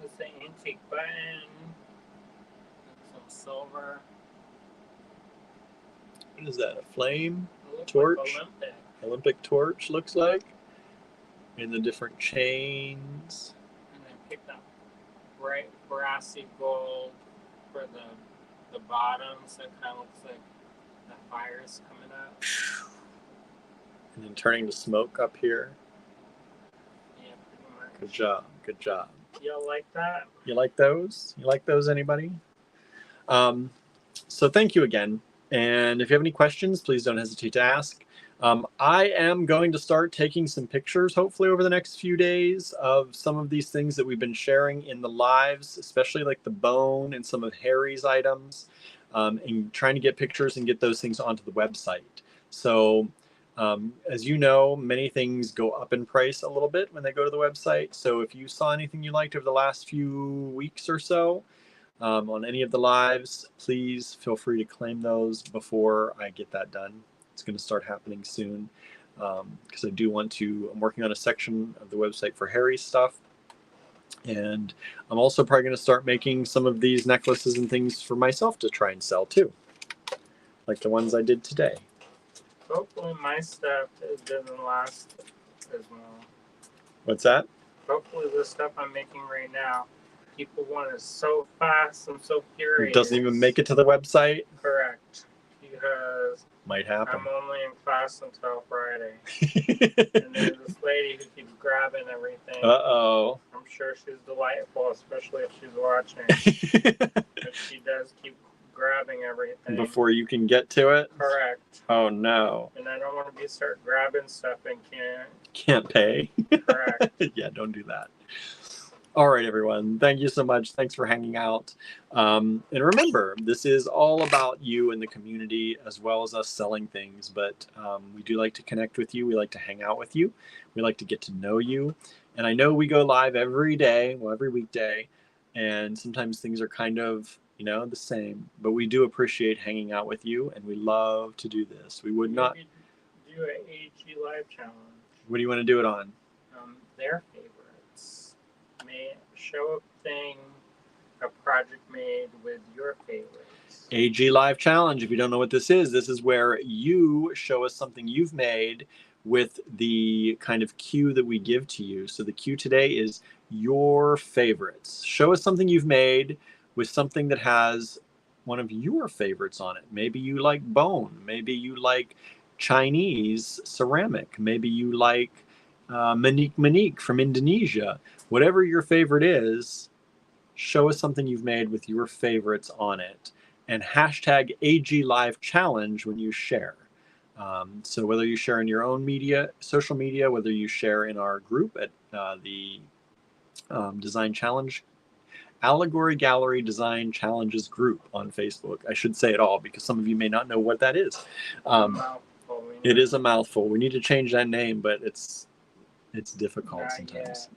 It's an antique button. Some silver. What is that? A flame? Torch? Like Olympic torch looks like. And the different chains. And then picked up bright brassy gold for the bottom, so it kind of looks like the fire's coming up. And then turning to smoke up here. Yeah, pretty Good job. Good job. Y'all like that? You like those? You like those, anybody? So thank you again. And if you have any questions, please don't hesitate to ask. I am going to start taking some pictures, hopefully over the next few days, of some of these things that we've been sharing in the lives, especially like the bone and some of Harry's items, and trying to get pictures and get those things onto the website. So as you know, many things go up in price a little bit when they go to the website. So if you saw anything you liked over the last few weeks or so, on any of the lives, please feel free to claim those before I get that done. It's going to start happening soon because I do want to. I'm working on a section of the website for Harry's stuff, and I'm also probably going to start making some of these necklaces and things for myself to try and sell too, like the ones I did today. Hopefully my stuff doesn't last as well. What's that? Hopefully the stuff I'm making right now, people want it so fast and so furious. It doesn't even make it to the website? Correct. Because might happen. I'm only in class until Friday. And there's this lady who keeps grabbing everything. Uh-oh. I'm sure she's delightful, especially if she's watching. But she does keep grabbing everything. Before you can get to it? Correct. Oh, no. And I don't want to start grabbing stuff and can't pay. Correct. Yeah, don't do that. All right, everyone. Thank you so much. Thanks for hanging out. And remember, this is all about you and the community as well as us selling things. But we do like to connect with you. We like to hang out with you. We like to get to know you. And I know we go live every day, well, every weekday. And sometimes things are kind of, the same. But we do appreciate hanging out with you. And we love to do this. We would not do an AG Live challenge. What do you want to do it on? Their favorites. Show a thing, a project made with your favorites. AG Live Challenge. If you don't know what this is where you show us something you've made with the kind of cue that we give to you. So the cue today is your favorites. Show us something you've made with something that has one of your favorites on it. Maybe you like bone. Maybe you like Chinese ceramic. Maybe you like Manik from Indonesia. Whatever your favorite is, show us something you've made with your favorites on it. And hashtag AG Live Challenge when you share. So whether you share in your own media, social media, whether you share in our group at the Design Challenge, Allegory Gallery Design Challenges group on Facebook. I should say it all because some of you may not know what that is. It is a mouthful. We need to change that name, but it's difficult sometimes.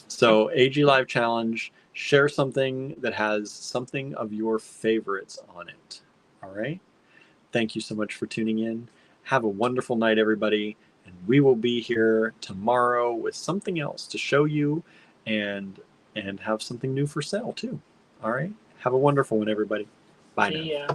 So AG Live Challenge, share something that has something of your favorites on it. All right. Thank you so much for tuning in. Have a wonderful night, everybody. And we will be here tomorrow with something else to show you and have something new for sale too. All right. Have a wonderful one, everybody. Bye now. See ya.